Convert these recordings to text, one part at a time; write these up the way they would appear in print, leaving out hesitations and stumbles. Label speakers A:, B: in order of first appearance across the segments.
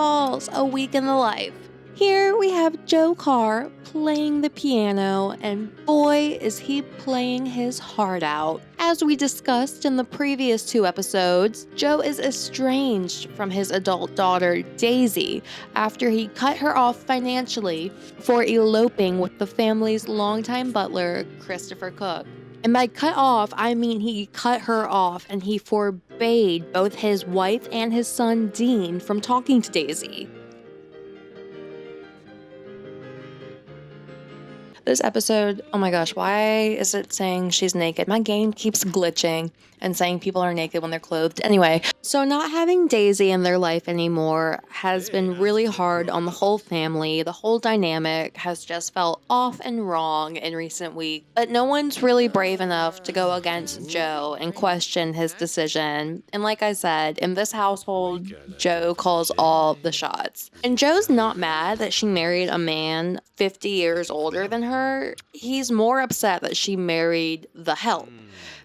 A: Falls, A Week in the Life. Here we have Joe Carr playing the piano, and boy is he playing his heart out. As we discussed in the previous 2 episodes, Joe is estranged from his adult daughter, Daisy, after he cut her off financially for eloping with the family's longtime butler, Christopher Cook. And by cut off, I mean he cut her off and he forbade both his wife and his son, Dean, from talking to Daisy. This episode, oh my gosh, why is it saying she's naked? My game keeps glitching and saying people are naked when they're clothed. Anyway, so not having Daisy in their life anymore has been really hard on the whole family. The whole dynamic has just felt off and wrong in recent weeks. But no one's really brave enough to go against Joe and question his decision. And like I said, in this household, Joe calls all the shots. And Joe's not mad that she married a man 50 years older than her. He's more upset that she married the help.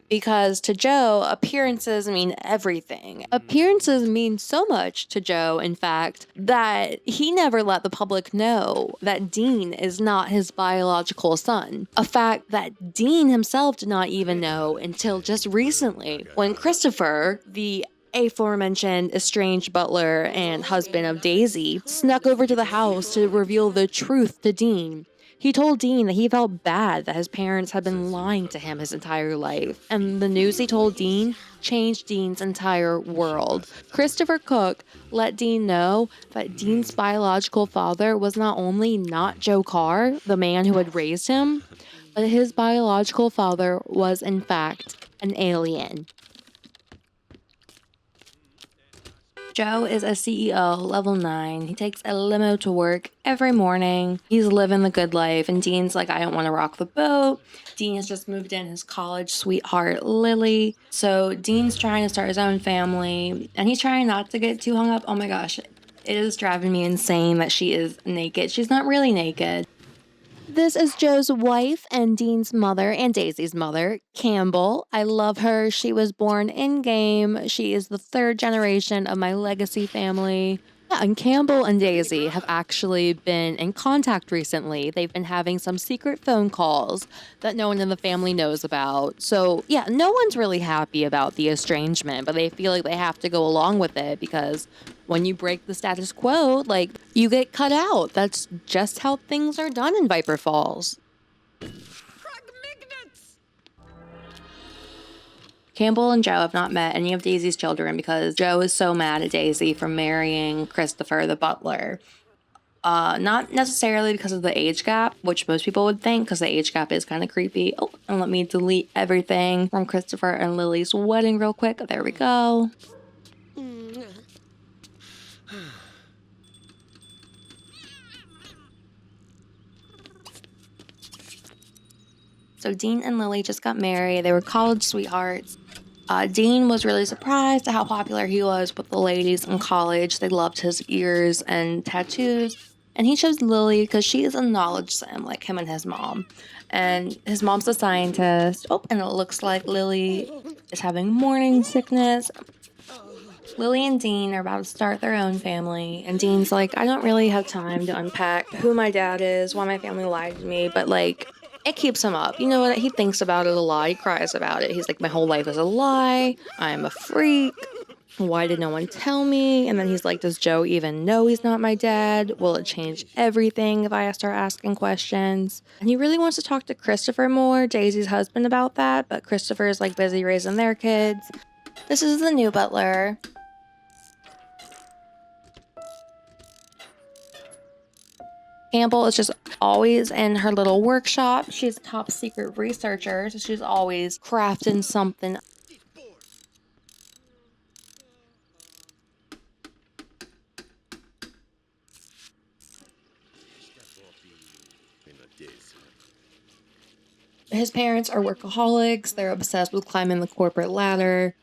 A: Because to Joe, appearances mean everything. Appearances mean so much to Joe, in fact, that he never let the public know that Dean is not his biological son. A fact that Dean himself did not even know until just recently, when Christopher, the aforementioned estranged butler and husband of Daisy, snuck over to the house to reveal the truth to Dean. He told Dean that he felt bad that his parents had been lying to him his entire life, and the news he told Dean changed Dean's entire world. Christopher Cook let Dean know that Dean's biological father was not only not Joe Carr, the man who had raised him, but his biological father was in fact an alien. Joe is a CEO, level 9. He takes a limo to work every morning. He's living the good life, and Dean's like, I don't want to rock the boat. Dean has just moved in his college sweetheart, Lilly. So Dean's trying to start his own family, and he's trying not to get too hung up. Oh my gosh, it is driving me insane that she is naked. She's not really naked. This is Joe's wife and Dean's mother and Daisy's mother, Campbell. I love her. She was born in-game. She is the 3rd generation of my legacy family. Yeah, and Campbell and Daisy have actually been in contact recently. They've been having some secret phone calls that no one in the family knows about. So, yeah, no one's really happy about the estrangement, but they feel like they have to go along with it because when you break the status quo, like, you get cut out. That's just how things are done in Viper Falls. Campbell and Joe have not met any of Daisy's children because Joe is so mad at Daisy for marrying Christopher the butler. Not necessarily because of the age gap, which most people would think, because the age gap is kind of creepy. Oh, and let me delete everything from Christopher and Lily's wedding real quick. There we go. So Dean and Lily just got married. They were college sweethearts. Dean was really surprised at how popular he was with the ladies in college. They loved his ears and tattoos. And he chose Lily because she is a knowledge sim, like him and his mom. And his mom's a scientist. Oh, and it looks like Lily is having morning sickness. Lily and Dean are about to start their own family. And Dean's like, I don't really have time to unpack who my dad is, why my family lied to me, but like, it keeps him up. You know what? He thinks about it a lot. He cries about it. He's like, my whole life is a lie. I'm a freak. Why did no one tell me? And then he's like, does Joe even know he's not my dad? Will it change everything if I start asking questions? And he really wants to talk to Christopher more, Daisy's husband, about that. But Christopher is like busy raising their kids. This is the new butler. Campbell is just always in her little workshop. She's a top secret researcher, so she's always crafting something. His parents are workaholics. They're obsessed with climbing the corporate ladder.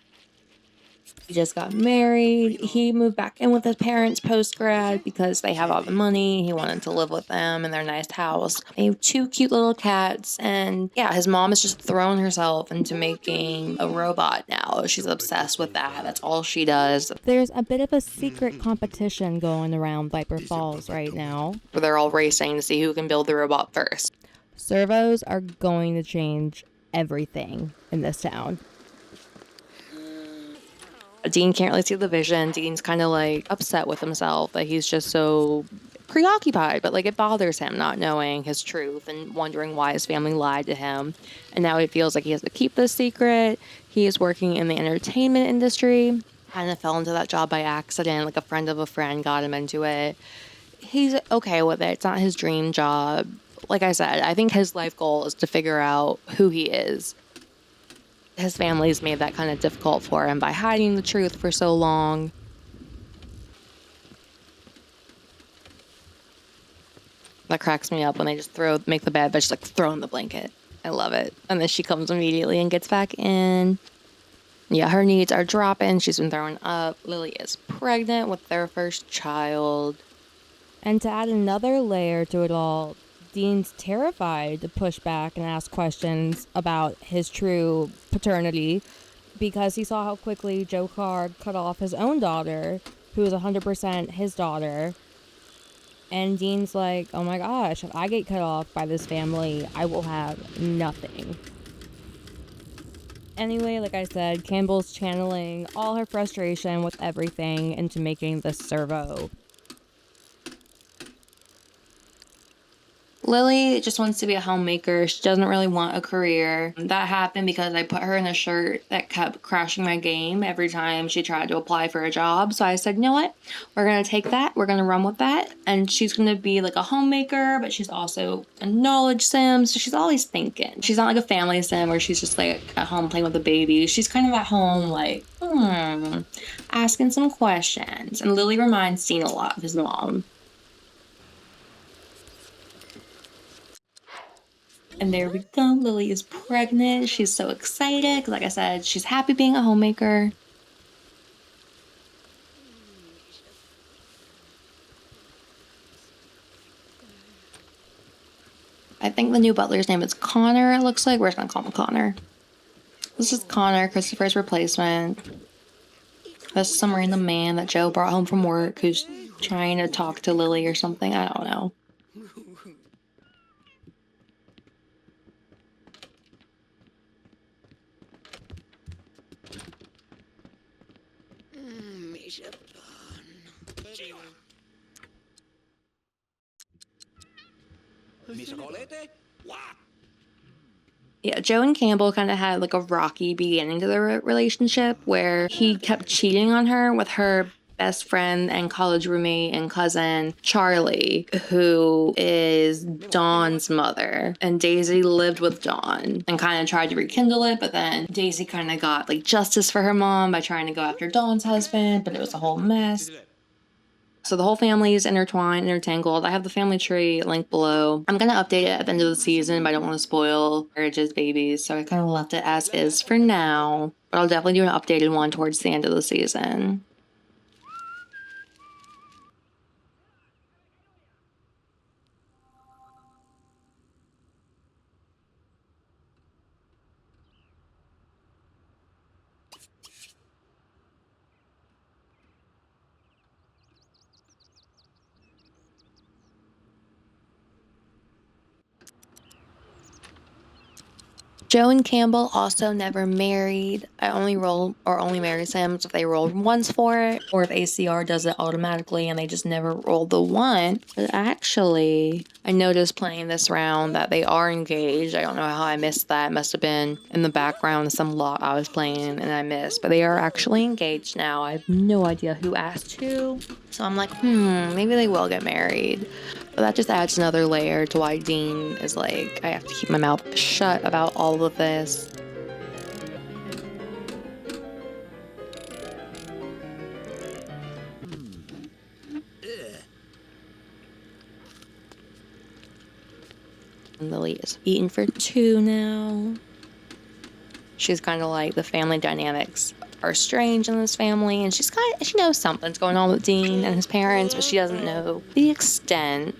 A: He just got married. He moved back in with his parents post-grad because they have all the money. He wanted to live with them in their nice house. They have 2 cute little cats, and yeah, his mom has just thrown herself into making a robot now. She's obsessed with that. That's all she does. There's a bit of a secret competition going around Viper Falls right now, where they're all racing to see who can build the robot first. Servos are going to change everything in this town. Dean can't really see the vision. Dean's kind of like upset with himself that he's just so preoccupied, but like it bothers him not knowing his truth and wondering why his family lied to him. And now he feels like he has to keep this secret. He is working in the entertainment industry. Kind of fell into that job by accident. Like a friend of a friend got him into it. He's okay with it. It's not his dream job. Like I said, I think his life goal is to figure out who he is. His family's made that kind of difficult for him by hiding the truth for so long. That cracks me up when they just make the bed, but just like throw in the blanket. I love it. And then she comes immediately and gets back in. Yeah, her needs are dropping. She's been throwing up. Lilly is pregnant with their first child. And to add another layer to it all, Dean's terrified to push back and ask questions about his true paternity because he saw how quickly Joe Card cut off his own daughter, who is 100% his daughter. And Dean's like, oh my gosh, if I get cut off by this family, I will have nothing. Anyway, like I said, Campbell's channeling all her frustration with everything into making this servo. Lilly just wants to be a homemaker. She doesn't really want a career. That happened because I put her in a shirt that kept crashing my game every time she tried to apply for a job. So I said, you know what? We're going to take that. We're going to run with that. And she's going to be like a homemaker, but she's also a knowledge sim. So she's always thinking. She's not like a family sim where she's just like at home playing with the baby. She's kind of at home like, asking some questions. And Lilly reminds Dean a lot of his mom. And there we go. Lilly is pregnant. She's so excited. Like I said, she's happy being a homemaker. I think the new butler's name is Connor, it looks like. We're just going to call him Connor. This is Connor, Christopher's replacement. This is some random man that Joe brought home from work who's trying to talk to Lilly or something. I don't know. Yeah, Joe and Campbell kind of had like a rocky beginning to their relationship where he kept cheating on her with her best friend and college roommate and cousin, Charlie, who is Dawn's mother. And Daisy lived with Dawn and kind of tried to rekindle it, but then Daisy kind of got like justice for her mom by trying to go after Dawn's husband, but it was a whole mess. So the whole family is intertwined, intertangled. I have the family tree linked below. I'm going to update it at the end of the season, but I don't want to spoil marriages, babies. So I kind of left it as is for now. But I'll definitely do an updated one towards the end of the season. Joe and Campbell also never married. I only marry Sims if they rolled ones for it, or if ACR does it automatically and they just never rolled the one. But actually, I noticed playing this round that they are engaged. I don't know how I missed that. It must have been in the background some lot I was playing and I missed. But they are actually engaged now. I have no idea who asked who. So I'm like, maybe they will get married. But that just adds another layer to why Dean is like, I have to keep my mouth shut about all of this. And Lilly is eating for two now. She's kind of like the family dynamics are strange in this family, and she knows something's going on with Dean and his parents, but she doesn't know the extent.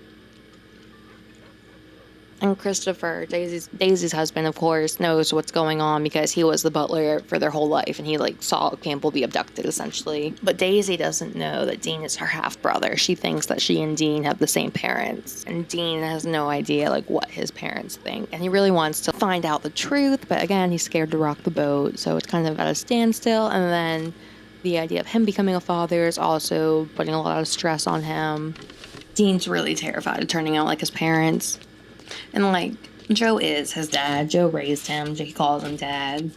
A: And Christopher, Daisy's husband, of course, knows what's going on because he was the butler for their whole life, and he saw Campbell be abducted, essentially. But Daisy doesn't know that Dean is her half brother. She thinks that she and Dean have the same parents, and Dean has no idea what his parents think. And he really wants to find out the truth, but again, he's scared to rock the boat, so it's kind of at a standstill. And then the idea of him becoming a father is also putting a lot of stress on him. Dean's really terrified of turning out like his parents. And Joe is his dad. Joe raised him. He calls him dad.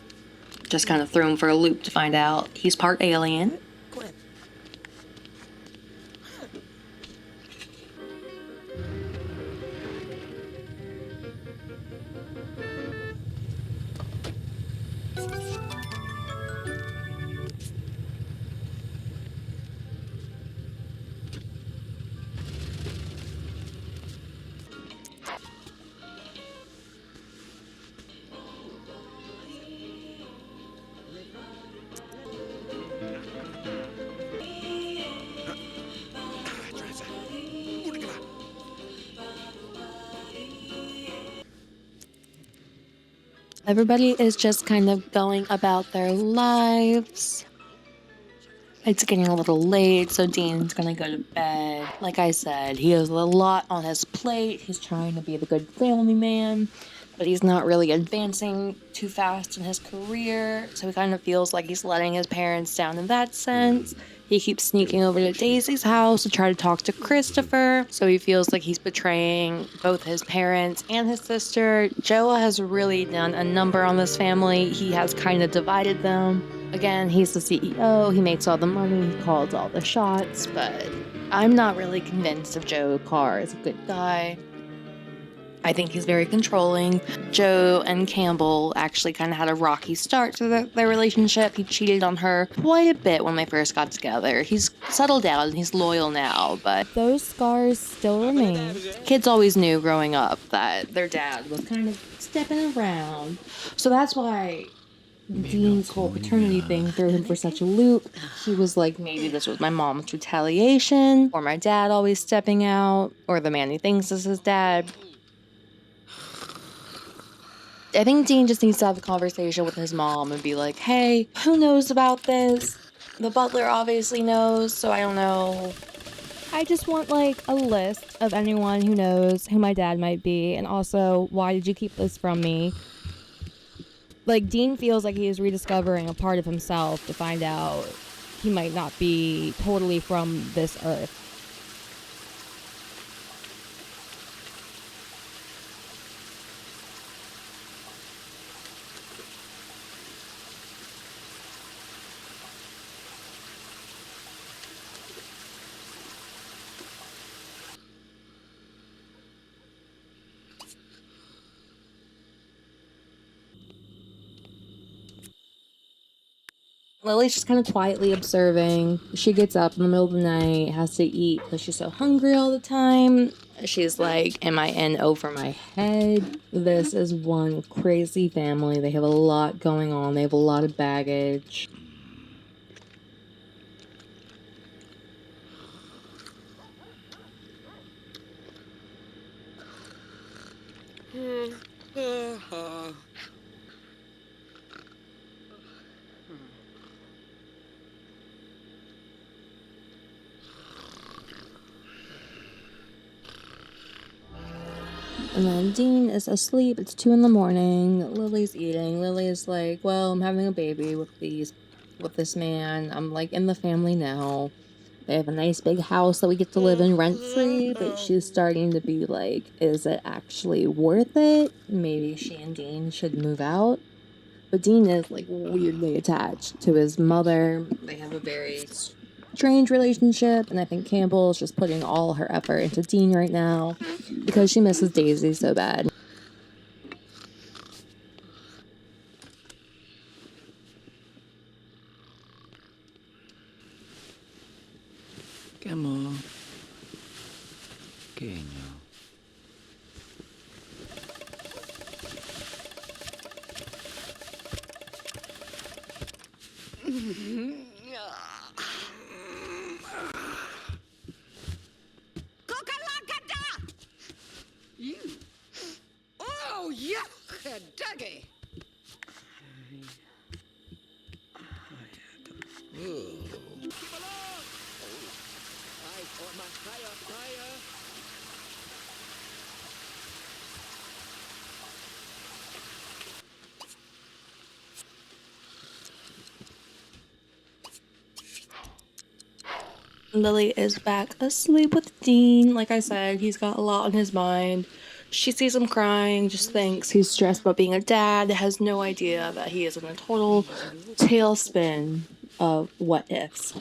A: Just kind of threw him for a loop to find out he's part alien. Everybody is just kind of going about their lives. It's getting a little late, so Dean's gonna go to bed. Like I said, he has a lot on his plate. He's trying to be the good family man, but he's not really advancing too fast in his career, so he kind of feels like he's letting his parents down in that sense. He keeps sneaking over to Daisy's house to try to talk to Christopher, so he feels like he's betraying both his parents and his sister. Joe has really done a number on this family. He has kind of divided them. Again, he's the CEO, he makes all the money, he calls all the shots, but I'm not really convinced if Joe Carr is a good guy. I think he's very controlling. Joe and Campbell actually kind of had a rocky start to their relationship. He cheated on her quite a bit when they first got together. He's settled down and he's loyal now, but those scars still remain. Kids always knew growing up that their dad was kind of stepping around. So that's why Dean's whole paternity thing threw him for such a loop. He was like, maybe this was my mom's retaliation, or my dad always stepping out, or the man he thinks is his dad. I think Dean just needs to have a conversation with his mom and be like, hey, who knows about this? The butler obviously knows, so I don't know. I just want a list of anyone who knows who my dad might be, and also, why did you keep this from me? Dean feels like he is rediscovering a part of himself to find out he might not be totally from this earth. Lily's just kind of quietly observing. She gets up in the middle of the night, has to eat because she's so hungry all the time. She's like, am I in over my head? This is one crazy family. They have a lot going on. They have a lot of baggage. And then Dean is asleep. It's 2 a.m. Lily's eating. Lily is like, well, I'm having a baby with this man. I'm in the family now. They have a nice big house that we get to live in rent-free, but she's starting to be like, is it actually worth it? Maybe she and Dean should move out. But Dean is weirdly attached to his mother. They have a very strange relationship, and I think Campbell is just putting all her effort into Dean right now because she misses Daisy so bad.
B: ¿Qué amor? Pequeño.
C: You. Oh, yuck, doggy.
A: Lily is back asleep with Dean. Like I said, he's got a lot on his mind. She sees him crying, just thinks he's stressed about being a dad, has no idea that he is in a total tailspin of what ifs.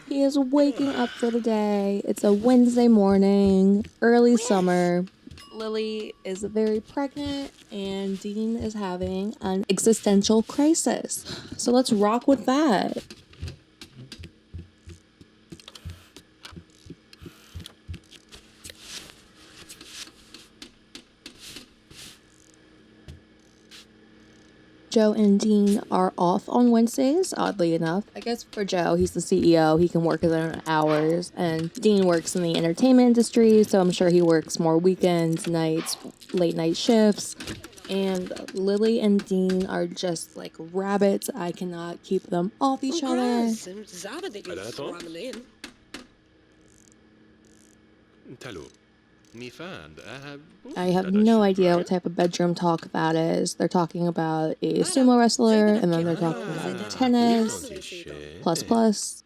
A: He is waking up for the day. It's a Wednesday morning, early summer. Lily is very pregnant and Dean is having an existential crisis. So let's rock with that. Joe and Dean are off on Wednesdays, oddly enough. I guess for Joe, he's the CEO, he can work his own hours, and Dean works in the entertainment industry, so I'm sure he works more weekends, nights, late night shifts. And Lily and Dean are just like rabbits. I cannot keep them off each other. I have no idea what type of bedroom talk that is. They're talking about a sumo wrestler, and then they're talking about tennis, plus.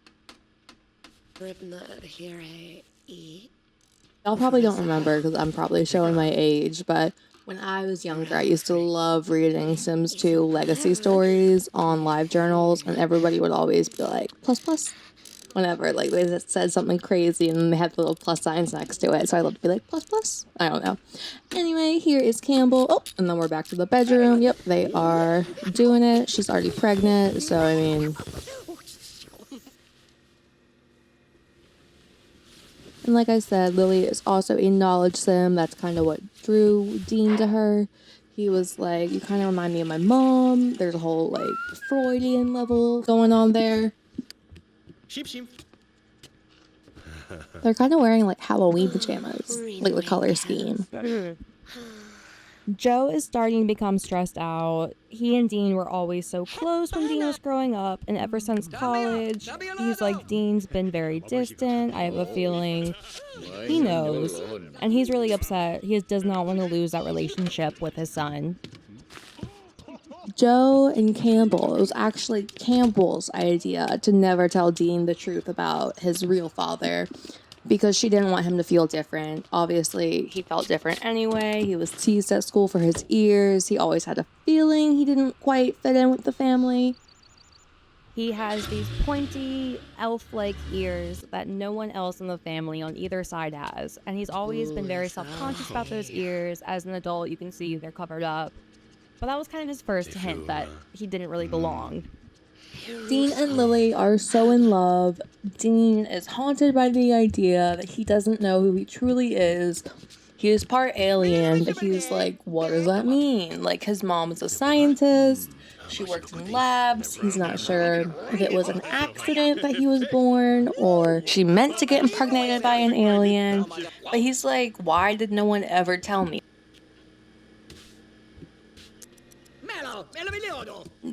A: Y'all probably don't remember because I'm probably showing my age, but when I was younger, I used to love reading Sims 2 legacy stories on live journals, and everybody would always be like, plus. Whenever, like, they just said something crazy and they had the little plus signs next to it. So I love to be like, plus. I don't know. Anyway, here is Campbell. Oh, and then we're back to the bedroom. Yep, they are doing it. She's already pregnant. So, I mean. And like I said, Lily is also a knowledge sim. That's kind of what drew Dean to her. He was like, you kind of remind me of my mom. There's a whole, like, Freudian level going on there. They're kind of wearing like Halloween pajamas, like the color scheme. Joe is starting to become stressed out. He and Dean were always so close when Dean was growing up, and ever since college, he's like, Dean's been very distant. I have a feeling he knows, and he's really upset. He does not want to lose that relationship with his son. Joe and Campbell, it was actually Campbell's idea to never tell Dean the truth about his real father because she didn't want him to feel different. Obviously, he felt different anyway. He was teased at school for his ears. He always had a feeling he didn't quite fit in with the family. He has these pointy, elf-like ears that no one else in the family on either side has. And he's always been very self-conscious about those ears. As an adult, you can see they're covered up. But that was kind of his first hint that he didn't really belong. Dean and Lily are so in love. Dean is haunted by the idea that he doesn't know who he truly is. He is part alien, but he's like, what does that mean? Like, his mom is a scientist. She works in labs. He's not sure if it was an accident that he was born or she meant to get impregnated by an alien. But he's like, why did no one ever tell me?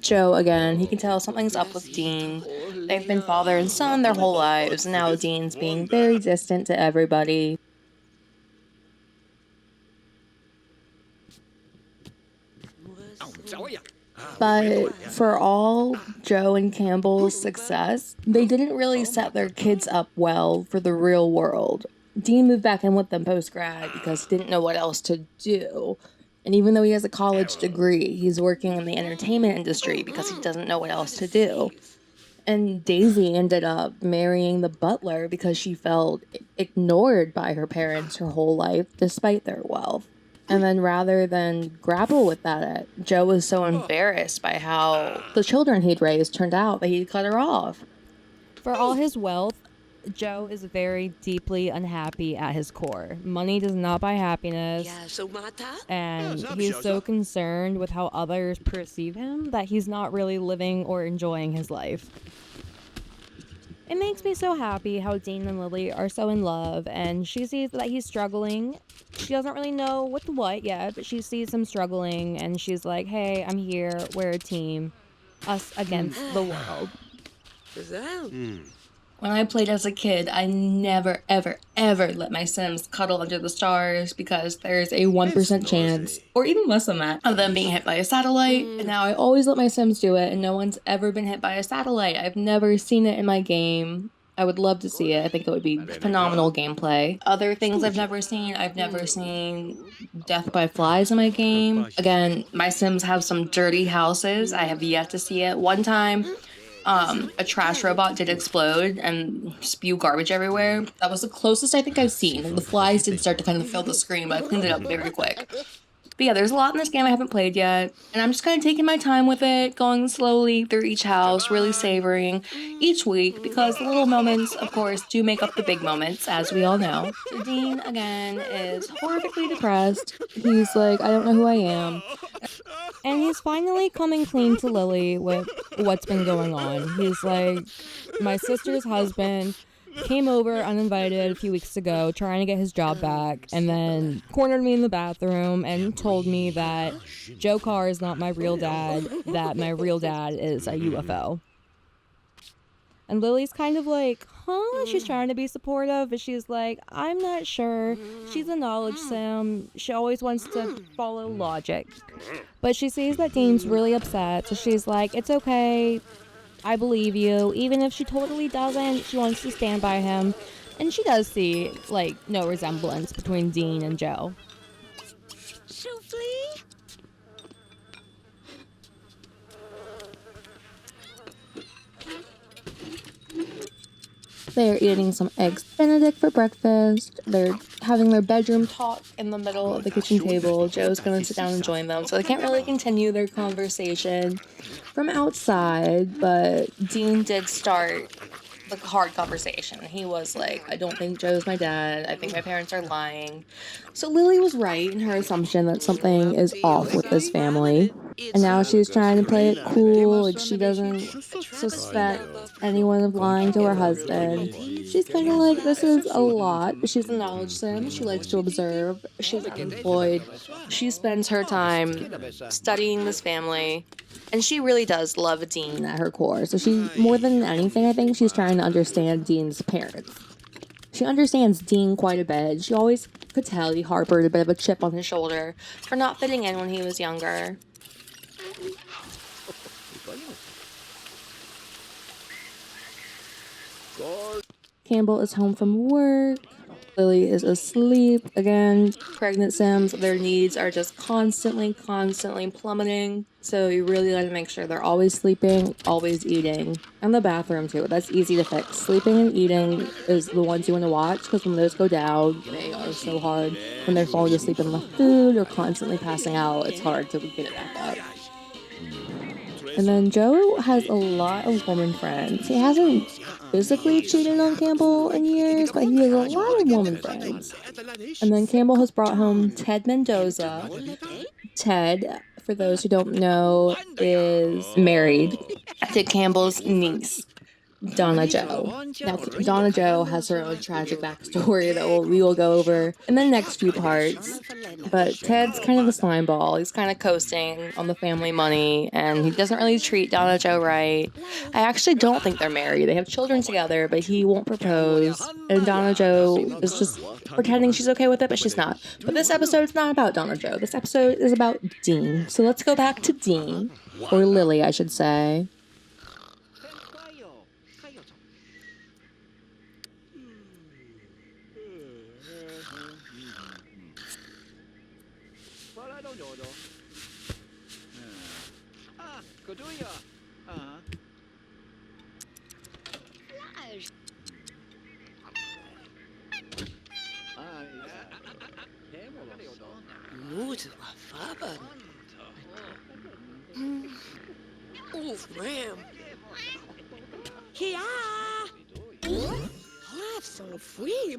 A: Joe, again, he can tell something's up with Dean. They've been father and son their whole lives, and now Dean's being very distant to everybody. But for all Joe and Campbell's success, they didn't really set their kids up well for the real world. Dean moved back in with them post-grad because he didn't know what else to do. And even though he has a college degree, he's working in the entertainment industry because he doesn't know what else to do. And Daisy ended up marrying the butler because she felt ignored by her parents her whole life, despite their wealth. And then rather than grapple with that, Joe was so embarrassed by how the children he'd raised turned out that he cut her off.
D: For all his wealth, Joe is very deeply unhappy at his core. Money does not buy happiness, and he's so concerned with how others perceive him that he's not really living or enjoying his life. It makes me so happy how Dean and Lily are so in love, and she sees that he's struggling. She doesn't really know what yet, but she sees him struggling, and she's like, hey, I'm here, we're a team, us against the world.
A: When I played as a kid, I never, ever, ever let my Sims cuddle under the stars because there's a 1% chance, or even less than that, of them being hit by a satellite. And now I always let my Sims do it, and no one's ever been hit by a satellite. I've never seen it in my game. I would love to see it. I think it would be phenomenal gameplay. Other things I've never seen death by flies in my game. Again, my Sims have some dirty houses. I have yet to see it. One time, a trash robot did explode and spew garbage everywhere. That was the closest I think I've seen. The flies did start to kind of fill the screen, but I cleaned it up very quick. But yeah, there's a lot in this game I haven't played yet, and I'm just kind of taking my time with it, going slowly through each house, really savoring each week, because the little moments, of course, do make up the big moments, as we all know. So Dean, again, is horrifically depressed. He's like, I don't know who I am.
D: And he's finally coming clean to Lily with what's been going on. He's like, my sister's husband came over uninvited a few weeks ago trying to get his job back, and then cornered me in the bathroom and told me that Joe Carr is not my real dad, that my real dad is a UFO. And Lily's kind of like, huh? She's trying to be supportive, but she's like, I'm not sure. She's a knowledge sim. She always wants to follow logic. But she sees that Dean's really upset, so she's like, it's okay. I believe you. Even if she totally doesn't, she wants to stand by him. And she does see, like, no resemblance between Dean and Joe.
A: They're eating some eggs Benedict for breakfast. They're having their bedroom talk in the middle of the kitchen table. Joe's gonna sit down and join them, so they can't really continue their conversation from outside, but Dean did start the hard conversation. He was like, I don't think Joe's my dad. I think my parents are lying. So Lily was right in her assumption that something is off with this family. And now she's trying to play it cool, like she doesn't suspect anyone of lying to her husband. She's kind of like, this is a lot, but she's a knowledge sim. She likes to observe. She's employed. She spends her time studying this family. And she really does love Dean at her core. So she, more than anything, I think she's trying to understand Dean's parents. She understands Dean quite a bit. She always could tell he harbored a bit of a chip on his shoulder for not fitting in when he was younger. Campbell is home from work. Lily is asleep. Again, pregnant Sims, their needs are just constantly plummeting. So you really gotta make sure they're always sleeping, always eating. And the bathroom too, that's easy to fix. Sleeping and eating is the ones you want to watch, because when those go down, they are so hard. When they're falling asleep in the food or constantly passing out, it's hard to get it back up.
D: And then Joe has a lot of woman friends. He hasn't physically cheated on Campbell in years, but he has a lot of woman friends. And then Campbell has brought home Ted Mendoza. Ted, for those who don't know, is married to Campbell's niece, Donna Joe. Now, Donna Joe has her own tragic backstory that we will go over in the next few parts. But Ted's kind of a slime ball. He's kind of coasting on the family money, and he doesn't really treat Donna Joe right. I actually don't think they're married. They have children together, but he won't propose. And Donna Joe is just pretending she's okay with it, but she's not. But this episode's not about Donna Joe. This episode is about Dean. So let's go back to Dean, or Lily, I should say.
C: Oh, ram. Here. Laugh so free.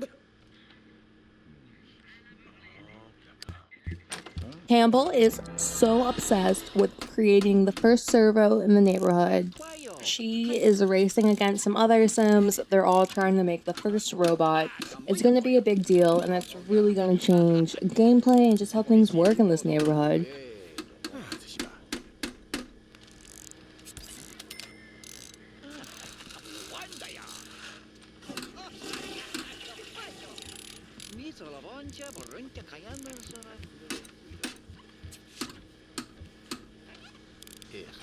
D: Campbell is so obsessed with creating the first servo in the neighborhood. She is racing against some other Sims. They're all trying to make the first robot. It's going to be a big deal, and it's really going to change gameplay and just how things work in this neighborhood.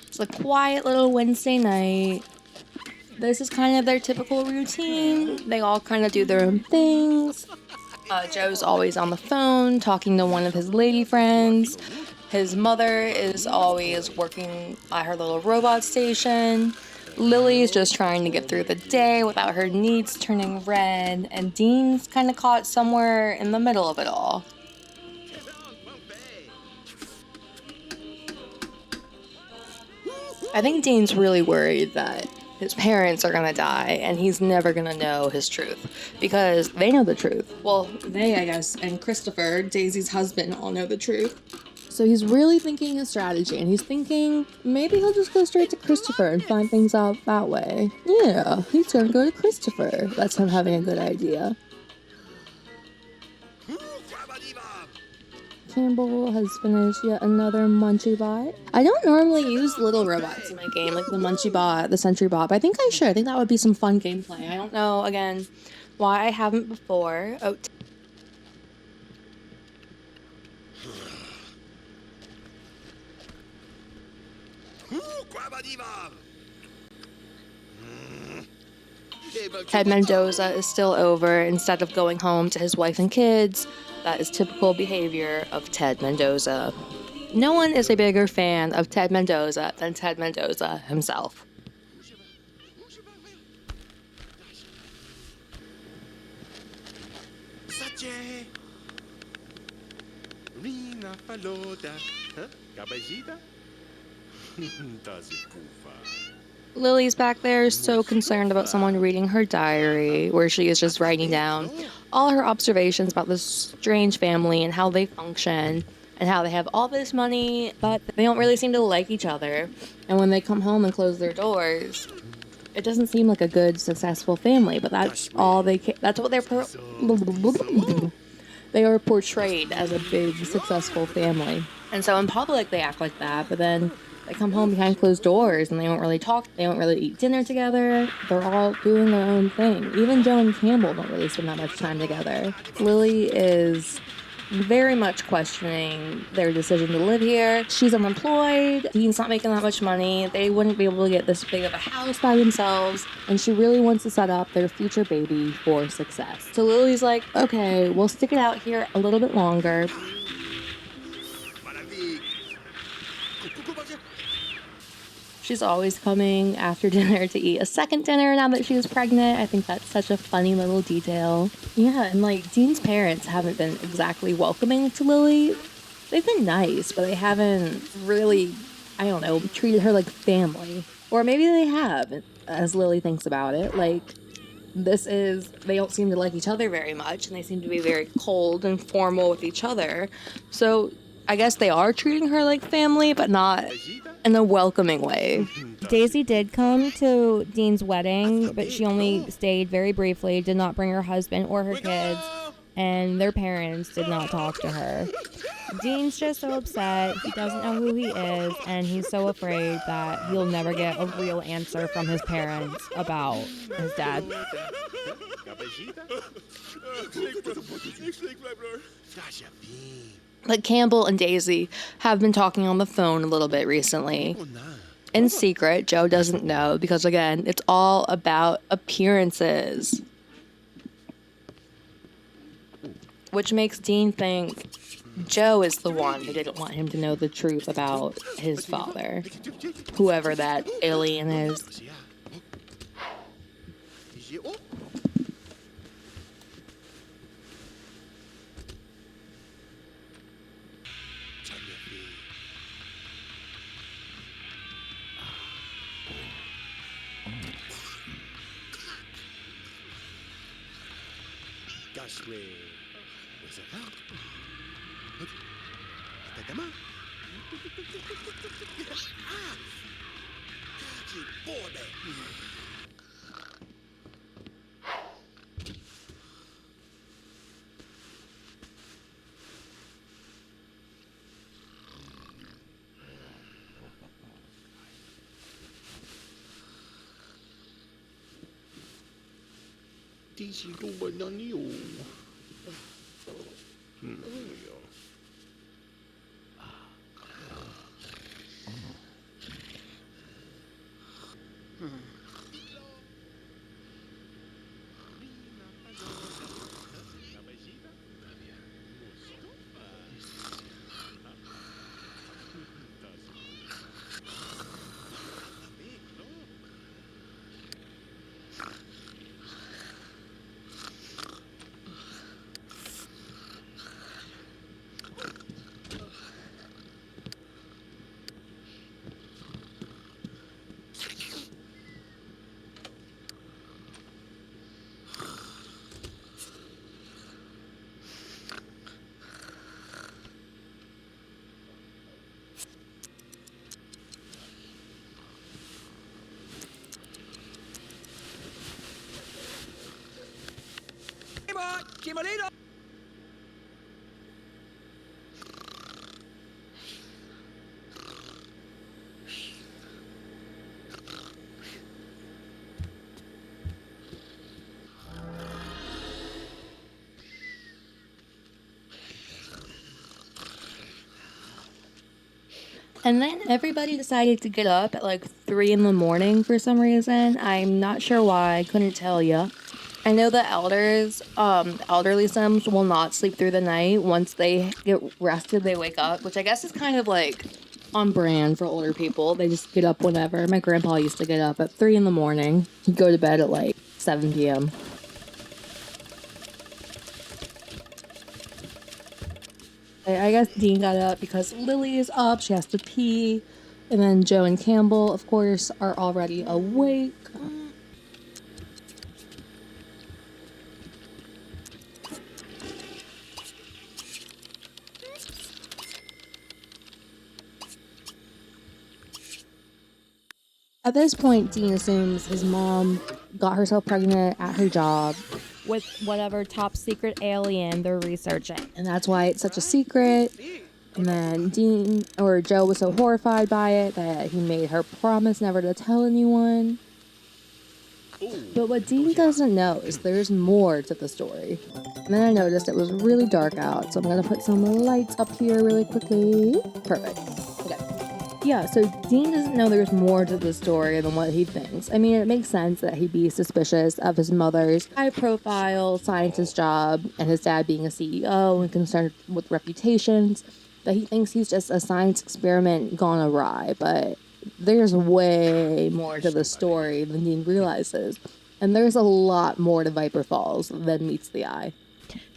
D: It's a quiet little Wednesday night. This is kind of their typical routine. They all kind of do their own things. Joe's always on the phone talking to one of his lady friends. His mother is always working at her little robot station. Lily's just trying to get through the day without her needs turning red. And Dean's kind of caught somewhere in the middle of it all. I think Dean's really worried that his parents are gonna die and he's never gonna know his truth because they know the truth. Well, they, I guess, and Christopher, Daisy's husband, all know the truth. So he's really thinking his strategy, and he's thinking maybe he'll just go straight to Christopher and find things out that way. Yeah, he's gonna go to Christopher. That's him having a good idea. Campbell has finished yet another Munchie Bot. I don't normally use little robots in my game, like the Munchie Bot, the Sentry Bot, but I think I should. I think that would be some fun gameplay. I don't know, again, why I haven't before. Oh, Ted Mendoza is still over instead of going home to his wife and kids. That is typical behavior of Ted Mendoza. No one is a bigger fan of Ted Mendoza than Ted Mendoza himself. Lily's back there so concerned about someone reading her diary, where she is just writing down all her observations about this strange family and how they function and how they have all this money, but they don't really seem to like each other. And when they come home and close their doors, it doesn't seem like a good, successful family, but that's all that's what they are portrayed as a big, successful family. And so in public, they act like that, but then they come home behind closed doors and they don't really talk. They don't really eat dinner together. They're all doing their own thing. Even Joe and Campbell don't really spend that much time together. Lily is very much questioning their decision to live here. She's unemployed. Dean's not making that much money. They wouldn't be able to get this big of a house by themselves. And she really wants to set up their future baby for success. So Lily's like, okay, we'll stick it out here a little bit longer. She's always coming after dinner to eat a second dinner now that she's pregnant. I think that's such a funny little detail. Yeah, and like Dean's parents haven't been exactly welcoming to Lily. They've been nice, but they haven't really
A: I don't know, treated her like family. Or maybe they have, as Lily thinks about it. Like, they don't seem to like each other very much, and they seem to be very cold and formal with each other. So I guess they are treating her like family, but not in a welcoming way.
D: Daisy did come to Dean's wedding, but she only stayed very briefly, did not bring her husband or her kids, and their parents did not talk to her. Dean's just so upset. He doesn't know who he is, and he's so afraid that he'll never get a real answer from his parents about his dad.
A: But Campbell and Daisy have been talking on the phone a little bit recently. In secret, Joe doesn't know because, again, it's all about appearances. Which makes Dean think Joe is the one who didn't want him to know the truth about his father, whoever that alien is. And then everybody decided to get up at like 3 in the morning for some reason. I'm not sure why. I couldn't tell you. I know the elderly Sims will not sleep through the night. Once they get rested, they wake up, which I guess is kind of like on brand for older people. They just get up whenever. My grandpa used to get up at 3 in the morning. He'd go to bed at like 7 p.m. I guess Dean got up because Lily is up. She has to pee. And then Joe and Campbell, of course, are already awake. At this point, Dean assumes his mom got herself pregnant at her job
D: With whatever top secret alien they're researching.
A: and that's why it's such a secret. And then Joe was so horrified by it that he made her promise never to tell anyone. But what Dean doesn't know is there's more to the story. And then I noticed it was really dark out, so I'm gonna put some lights up here really quickly. Perfect. Okay. Yeah, so Dean doesn't know there's more to the story than what he thinks. I mean, it makes sense that he'd be suspicious of his mother's high-profile scientist job and his dad being a CEO and concerned with reputations, that he thinks he's just a science experiment gone awry, but there's way more to the story than Dean realizes. And there's a lot more to Viper Falls than meets the eye.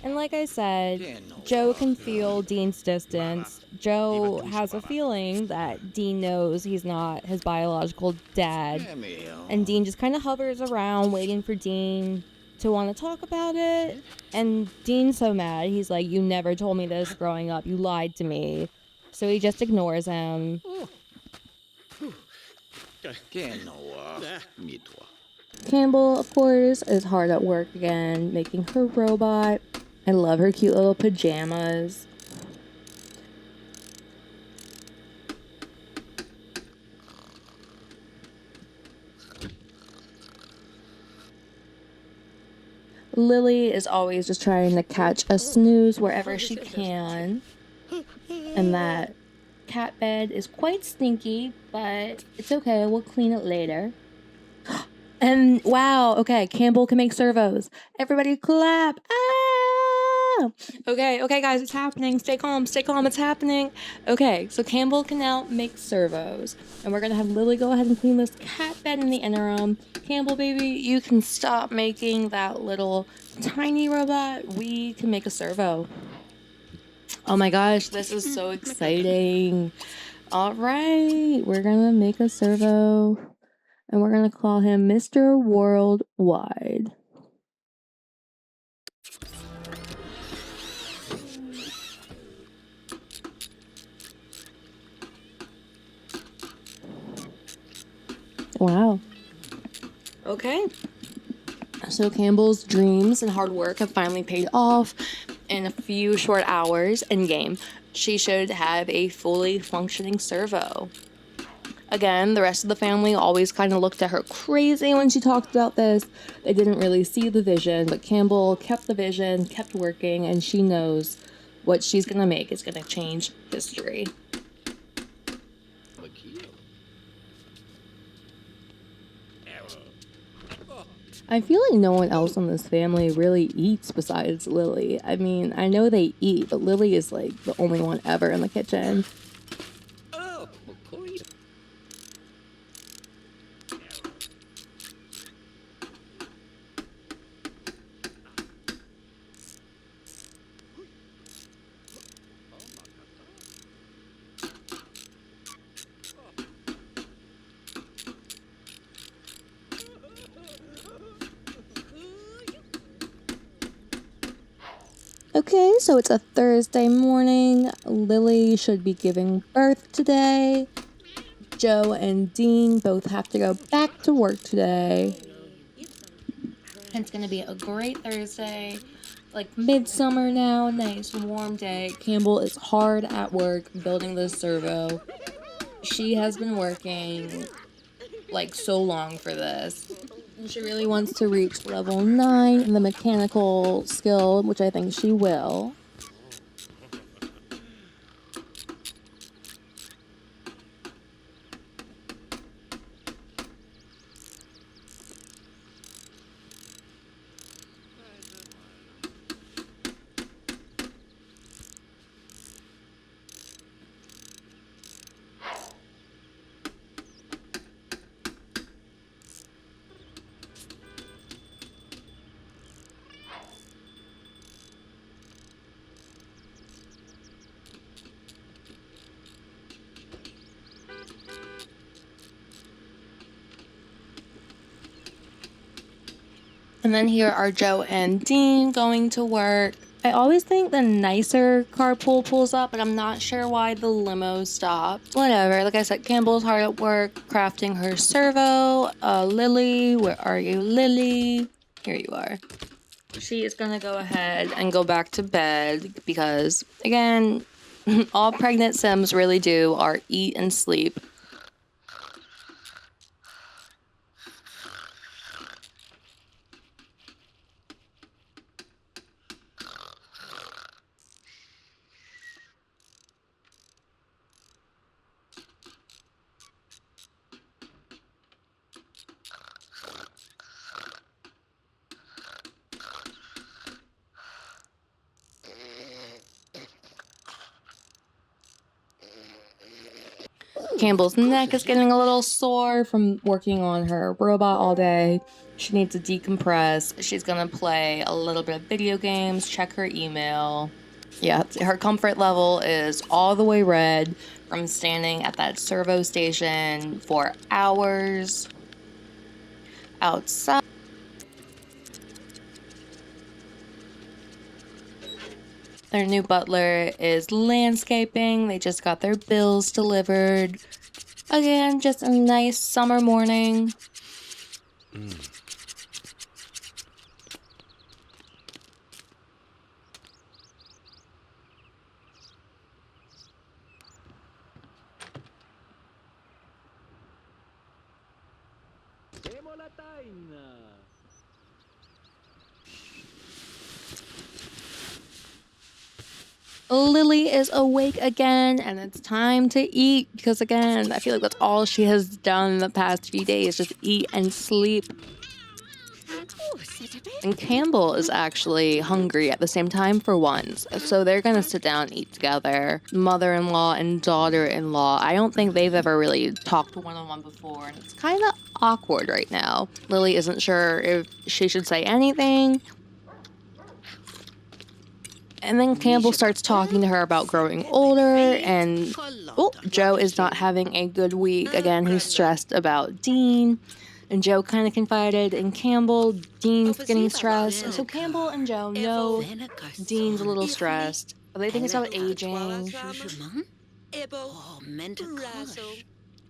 D: And like I said, Joe can feel Dean's distance. Joe has a feeling that Dean knows he's not his biological dad. And Dean just kind of hovers around waiting for Dean to want to talk about it. And Dean's so mad. He's like, "You never told me this growing up. You lied to me." So he just ignores him. Campbell, of course, is hard at work again, making her robot. I love her cute little pajamas. Lilly is always just trying to catch a snooze wherever she can. And that cat bed is quite stinky, but it's okay. We'll clean it later. And wow, okay, Campbell can make servos. Everybody clap. Ah! Okay, guys, it's happening. Stay calm, it's happening. Okay, so Campbell can now make servos. And we're gonna have Lilly go ahead and clean this cat bed in the interim. Campbell, baby, you can stop making that little tiny robot. We can make a servo. Oh my gosh, this is so exciting. All right, we're gonna make a servo. And we're going to call him Mr. Worldwide. Wow. Okay. So Campbell's dreams and hard work have finally paid off. In a few short hours in game, she should have a fully functioning servo. Again, the rest of the family always kind of looked at her crazy when she talked about this. They didn't really see the vision, but Campbell kept the vision, kept working, and she knows what she's going to make is going to change history. I feel like no one else in this family really eats besides Lilly. I mean, I know they eat, but Lilly is like the only one ever in the kitchen. Okay, so it's a Thursday morning. Lilly should be giving birth today. Joe and Dean both have to go back to work today. It's gonna be a great Thursday, like midsummer now, nice warm day. Campbell is hard at work building this servo. She has been working like so long for this. And she really wants to reach level 9 in the mechanical skill, which I think she will. And then here are Joe and Dean going to work. I always think the nicer carpool pulls up, but I'm not sure why the limo stopped. Whatever, like I said, Campbell's hard at work crafting her servo. Lilly, where are you, Lilly? Here you are. She is gonna go ahead and go back to bed because, again, all pregnant Sims really do are eat and sleep. Campbell's neck is getting a little sore from working on her robot all day.
A: She needs to decompress. She's gonna play a little bit of video games, check her email. Yeah, her comfort level is all the way red from standing at that servo station for hours outside. Their new butler is landscaping. They just got their bills delivered. Again, just a nice summer morning. Lily is awake again, and it's time to eat because, again, I feel like that's all she has done the past few days, just eat and sleep. And Campbell is actually hungry at the same time for once, so they're gonna sit down and eat together. Mother-in-law and daughter-in-law. I don't think they've ever really talked one-on-one before, and it's kind of awkward right now. Lily isn't sure if she should say anything. And then Campbell starts talking to her about growing older, and Joe is not having a good week. Again, he's stressed about Dean, and Joe kind of confided in Campbell. Dean's getting stressed. So Campbell and Joe know Dean's a little stressed. They think it's about aging.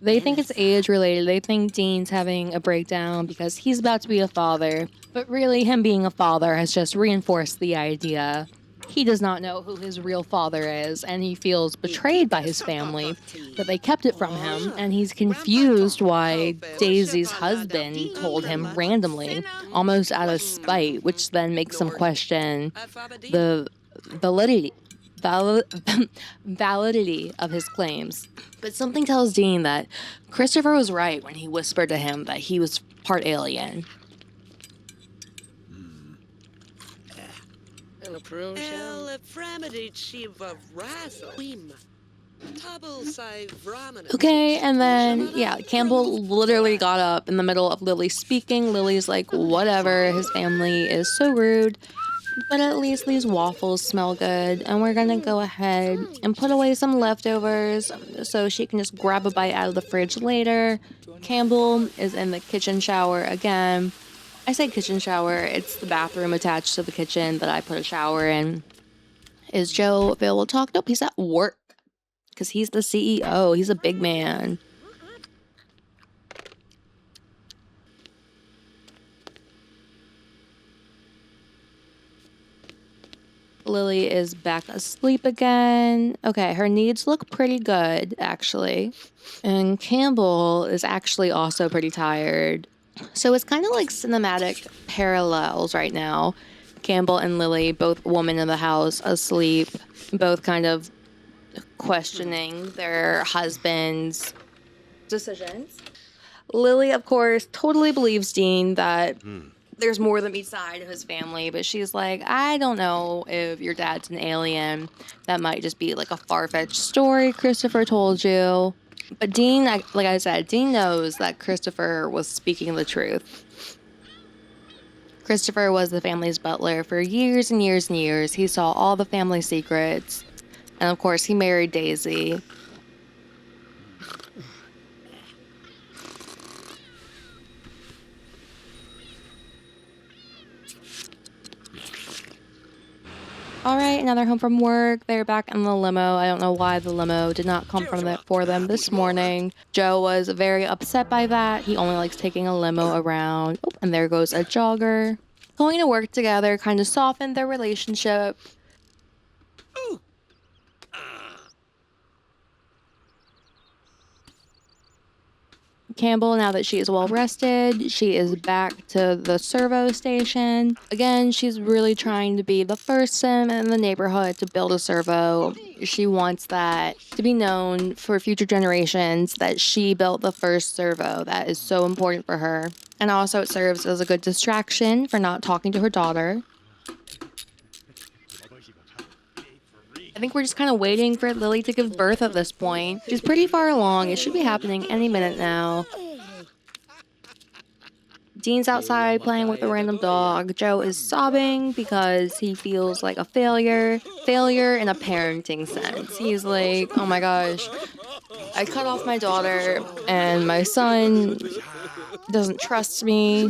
A: They think it's age related. They think Dean's having a breakdown because he's about to be a father. But really, him being a father has just reinforced the idea. He does not know who his real father is, and he feels betrayed by his family that they kept it from him, and he's confused why Daisy's husband told him randomly, almost out of spite, which then makes him question the validity of his claims. But something tells Dean that Christopher was right when he whispered to him that he was part alien. Okay, and then, yeah, Campbell literally got up in the middle of Lily speaking. Lily's like, whatever, his family is so rude, but at least these waffles smell good, and we're gonna go ahead and put away some leftovers so she can just grab a bite out of the fridge later. Campbell is in the kitchen shower again. I say kitchen shower, it's the bathroom attached to the kitchen that I put a shower in. Is Joe available to talk? Nope, he's at work because he's the CEO. He's a big man. Lily is back asleep again. Okay, her needs look pretty good, actually. And Campbell is actually also pretty tired. So it's kind of like cinematic parallels right now. Campbell and Lily, both women in the house, asleep, both kind of questioning their husband's decisions. Lily, of course, totally believes Dean that there's more than each side of his family, but she's like, I don't know if your dad's an alien. That might just be like a far-fetched story Christopher told you. But Dean, like I said, Dean knows that Christopher was speaking the truth. Christopher was the family's butler for years and years and years. He saw all the family secrets. And of course, he married Daisy. All right, now they're home from work. They're back in the limo. I don't know why the limo did not come for them this morning. Joe was very upset by that. He only likes taking a limo around. Oh, and there goes a jogger. Going to work together kind of softened their relationship. Campbell, now that she is well rested, she is back to the servo station. Again, she's really trying to be the first sim in the neighborhood to build a servo. She wants that to be known for future generations that she built the first servo. That is so important for her. And also it serves as a good distraction for not talking to her daughter. I think we're just kind of waiting for Lily to give birth at this point. She's pretty far along. It should be happening any minute now. Dean's outside playing with a random dog. Joe is sobbing because he feels like a failure. Failure in a parenting sense. He's like, oh my gosh, I cut off my daughter and my son doesn't trust me.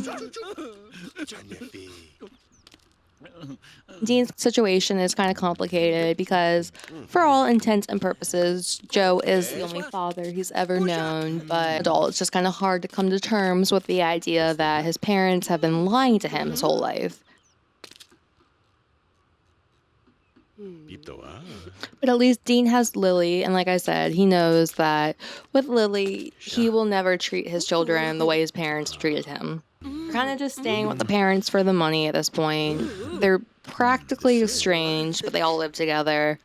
A: Dean's situation is kind of complicated because, for all intents and purposes, Joe is the only father he's ever known, but it's just kind of hard to come to terms with the idea that his parents have been lying to him his whole life. But at least Dean has Lilly, and like I said, he knows that with Lilly, he will never treat his children the way his parents treated him. Kind of just staying with the parents for the money at this point. They're practically estranged, but they all live together.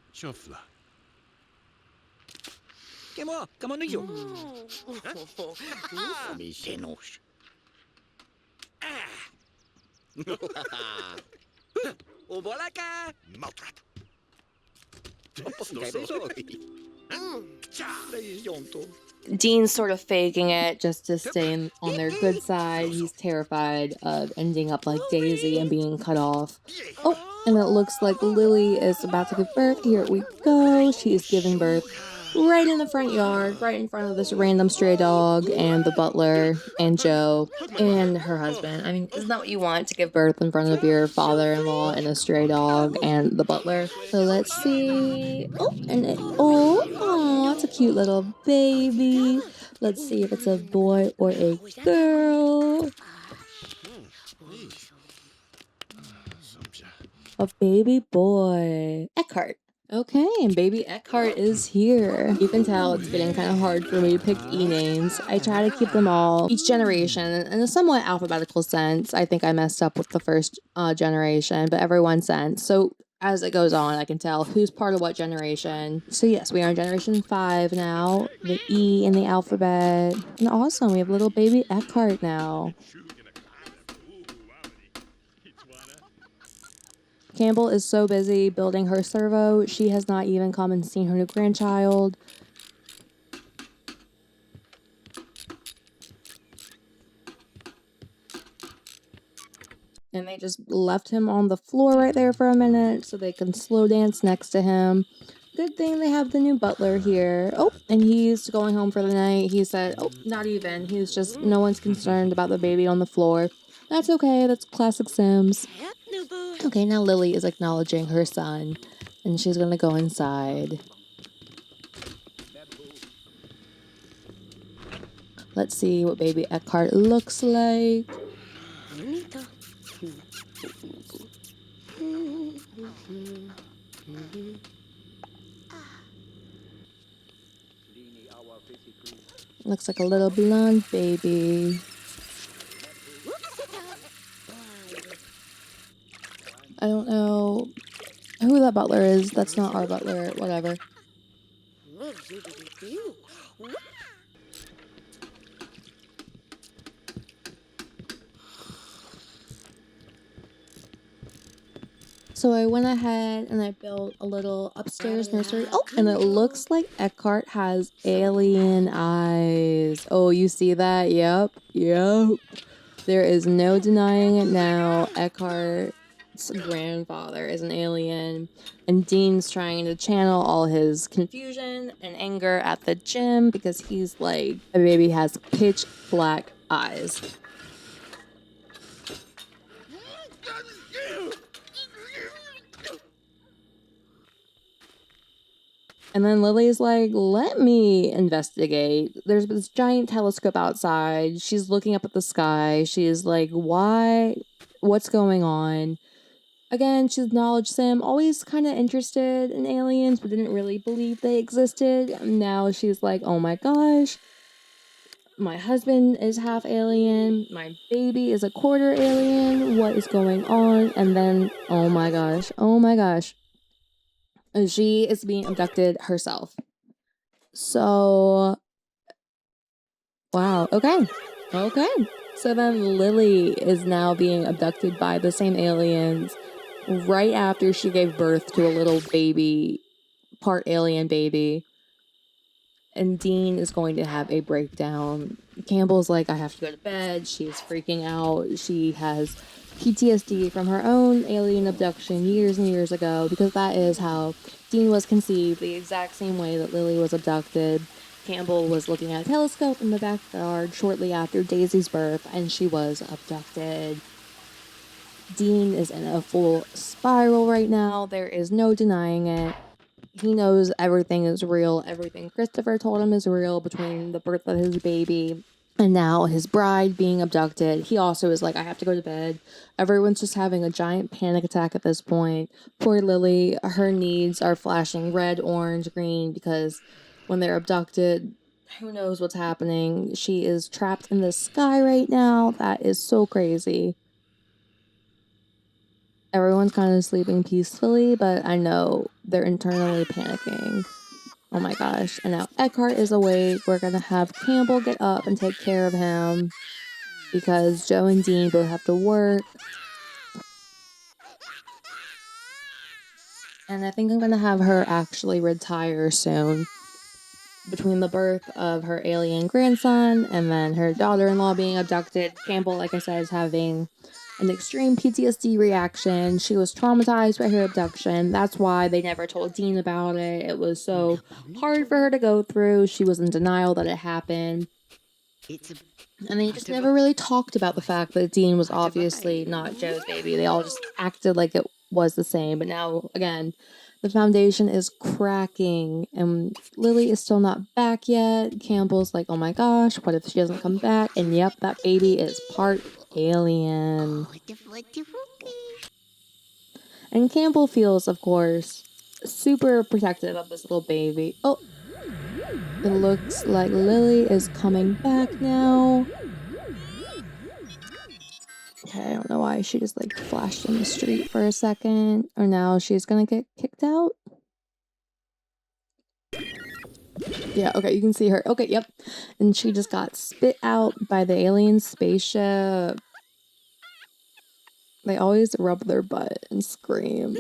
A: Dean's sort of faking it just to stay on their good side. He's terrified of ending up like Daisy and being cut off. Oh, and it looks like Lilly is about to give birth. Here we go. She's giving birth right in the front yard, right in front of this random stray dog and the butler and Joe and her husband. I mean, isn't that what you want, to give birth in front of your father-in-law and a stray dog and the butler? So let's see. Oh, and that's a cute little baby. Let's see if it's a boy or a girl. A baby boy. Eckhart. Okay, and baby Eckhart is here. You can tell it's getting kind of hard for me to pick E-names. I try to keep them all, each generation, in a somewhat alphabetical sense. I think I messed up with the first generation, but everyone sense. So as it goes on, I can tell who's part of what generation. So yes, we are in generation 5 now, the E in the alphabet. And awesome, we have little baby Eckhart now. Campbell is so busy building her servo, she has not even come and seen her new grandchild. And they just left him on the floor right there for a minute so they can slow dance next to him. Good thing they have the new butler here. Oh, and he's going home for the night. He said, oh, not even. He's just, no one's concerned about the baby on the floor. That's okay. That's classic Sims. Okay, now Lilly is acknowledging her son, and she's gonna go inside. Let's see what baby Eckhart looks like. Looks like a little blonde baby. I don't know who that butler is. That's not our butler. Whatever. So I went ahead and I built a little upstairs nursery. Oh, and it looks like Eckhart has alien eyes. Oh, you see that? Yep. There is no denying it now. Eckhart's grandfather is an alien, and Dean's trying to channel all his confusion and anger at the gym because he's like, a baby has pitch black eyes. And then Lily's like, let me investigate. There's this giant telescope outside. She's looking up at the sky. She's like, why? What's going on? Again, she acknowledged Sim, always kind of interested in aliens, but didn't really believe they existed. Now she's like, oh my gosh, my husband is half alien. My baby is a quarter alien. What is going on? And then, oh my gosh. She is being abducted herself. So, wow. Okay. So then Lilly is now being abducted by the same aliens right after she gave birth to a little baby, part alien baby.
D: and Dean is going to have a breakdown. Campbell's like, I have to go to bed. She's freaking out. She has PTSD from her own alien abduction years and years ago, because that is how Dean was conceived, the exact same way that Lily was abducted. Campbell was looking at a telescope in the backyard shortly after Daisy's birth, and she was abducted. Dean is in a full spiral right now. There is no denying it. He knows everything is real. Everything Christopher told him is real between the birth of his baby and now his bride being abducted. He also is like, I have to go to bed. Everyone's just having a giant panic attack at this point. Poor Lily, her needs are flashing red, orange, green, because when they're abducted, who knows what's happening. She is trapped in the sky right now. That is so crazy. Everyone's kind of sleeping peacefully, but I know they're internally panicking. Oh my gosh. And now Eckhart is awake. We're going to have Campbell get up and take care of him because Joe and Dean both have to work. And I think I'm going to have her actually retire soon. Between the birth of her alien grandson and then her daughter-in-law being abducted, Campbell, like I said, is having an extreme PTSD reaction. She was traumatized by her abduction. That's why they never told Dean about it. It was so hard for her to go through. She was in denial that it happened. And they just never really talked about the fact that Dean was obviously not Joe's baby. They all just acted like it was the same. But now, again, the foundation is cracking, and Lily is still not back yet. Campbell's like, oh my gosh, what if she doesn't come back? And yep, that baby is part alien. And Campbell feels, of course, super protective of this little baby. Oh, it looks like Lily is coming back now. Okay, I don't know why she just like flashed in the street for a second. Or now she's gonna get kicked out. Yeah, okay, you can see her. Okay, yep. And she just got spit out by the alien spaceship. They always rub their butt and scream.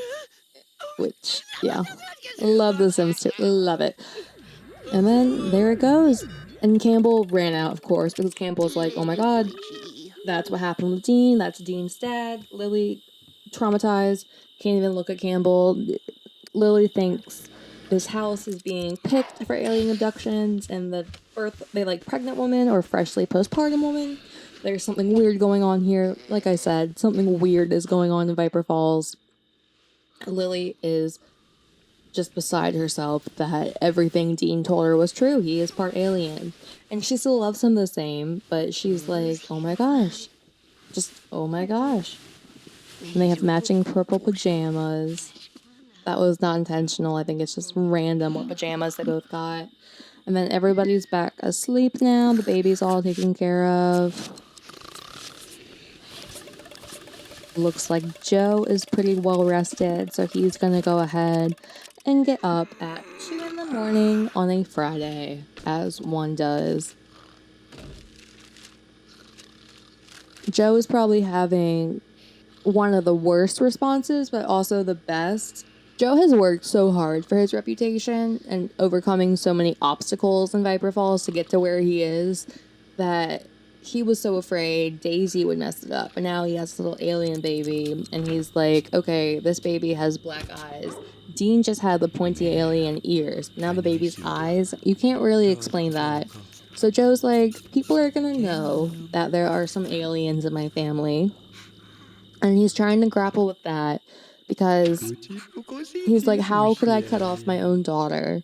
D: Which, yeah. Love The Sims 2. Love it. And then there it goes. And Campbell ran out, of course, because Campbell's like, oh my god, that's what happened with Dean. That's Dean's dad. Lily, traumatized, can't even look at Campbell. Lily thinks this house is being picked for alien abductions, and they like pregnant woman or freshly postpartum woman. There's something weird going on here. Like I said, something weird is going on in Viper Falls. Lily is just beside herself that everything Dean told her was true. He is part alien. And she still loves him the same, but she's like, oh my gosh. Just, oh my gosh. And they have matching purple pajamas. That was not intentional. I think it's just random what pajamas they both got. And then everybody's back asleep now. The baby's all taken care of. Looks like Joe is pretty well rested, so he's gonna go ahead and get up at 2 in the morning on a Friday, as one does. Joe is probably having one of the worst responses, but also the best. Joe has worked so hard for his reputation and overcoming so many obstacles in Viper Falls to get to where he is that he was so afraid Daisy would mess it up. And now he has a little alien baby, and he's like, okay, this baby has black eyes. Dean just had the pointy alien ears. Now the baby's eyes, you can't really explain that. So Joe's like, people are gonna know that there are some aliens in my family. And he's trying to grapple with that because he's like, how could I cut off my own daughter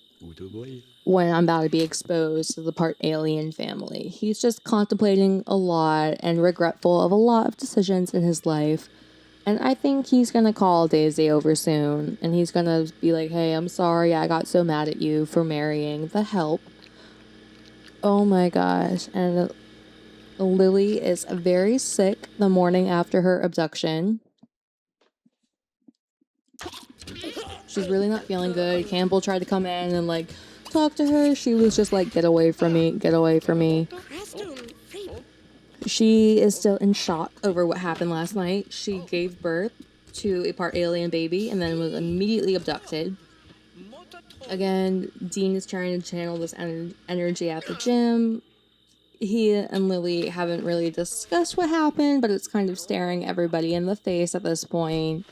D: when I'm about to be exposed to the part alien family? He's just contemplating a lot and regretful of a lot of decisions in his life. And I think he's going to call Daisy over soon. And he's going to be like, hey, I'm sorry I got so mad at you for marrying the help. Oh my gosh. And Lily is very sick the morning after her abduction. She's really not feeling good. Campbell tried to come in and like talk to her. She was just like, get away from me, get away from me. She is still in shock over what happened last night. She gave birth to a part alien baby and then was immediately abducted. Again, Dean is trying to channel this energy at the gym. He and Lily haven't really discussed what happened, but it's kind of staring everybody in the face at this point.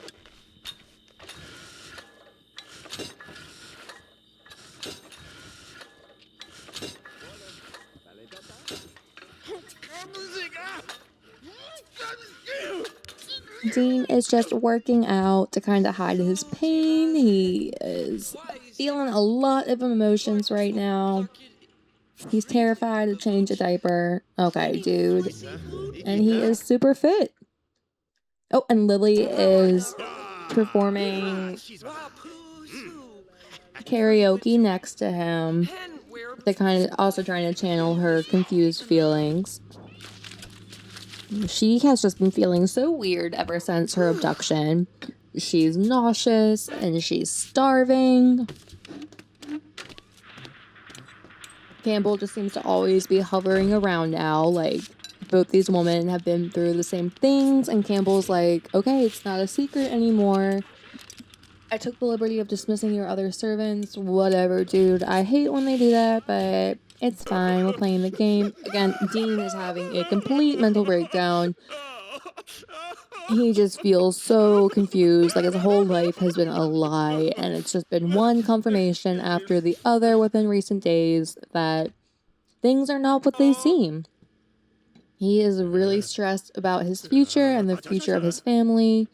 D: Dean is just working out to kind of hide his pain. He is feeling a lot of emotions right now. He's terrified to change a diaper. Okay, dude. And he is super fit. Oh, and Lily is performing karaoke next to him. They're kind of also trying to channel her confused feelings. She has just been feeling so weird ever since her abduction. She's nauseous and she's starving. Campbell just seems to always be hovering around now. Like, both these women have been through the same things, and Campbell's like, okay, it's not a secret anymore. I took the liberty of dismissing your other servants. Whatever, dude. I hate when they do that, but it's fine. We're playing the game. Again, Dean is having a complete mental breakdown. He just feels so confused, like his whole life has been a lie, and it's just been one confirmation after the other within recent days that things are not what they seem. He is really stressed about his future and the future of his family.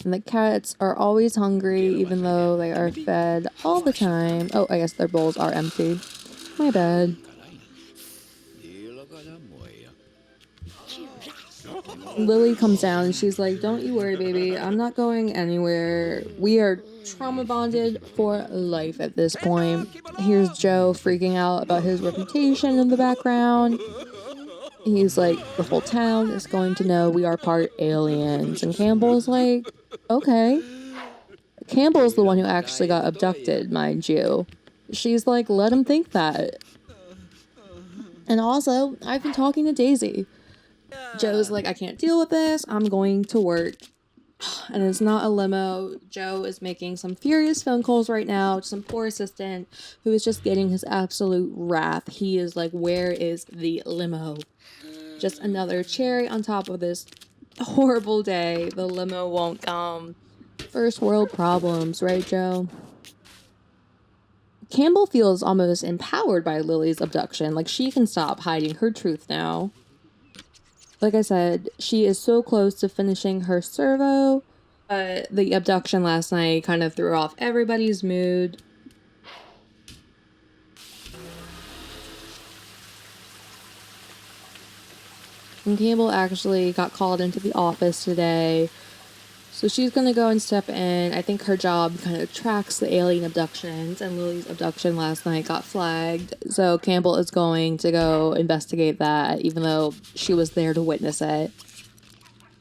D: And the cats are always hungry, even though they are fed all the time. Oh, I guess their bowls are empty. My bad. Lily comes down and she's like, don't you worry, baby. I'm not going anywhere. We are trauma bonded for life at this point. Here's Joe freaking out about his reputation in the background. He's like, the whole town is going to know we are part aliens. And Campbell's like, okay. Campbell's the one who actually got abducted, mind you. She's like, let him think that. And also, I've been talking to Daisy. Joe's like, I can't deal with this. I'm going to work. And it's not a limo. Joe is making some furious phone calls right now to some poor assistant who is just getting his absolute wrath. He is like, where is the limo? Just another cherry on top of this horrible day. The limo won't come. First world problems, right, Joe? Campbell feels almost empowered by Lily's abduction. Like, she can stop hiding her truth now. Like I said, she is so close to finishing her servo, but the abduction last night kind of threw off everybody's mood. And Campbell actually got called into the office today, so she's gonna go and step in. I think her job kind of tracks the alien abductions, and Lily's abduction last night got flagged. So Campbell is going to go investigate that, even though she was there to witness it.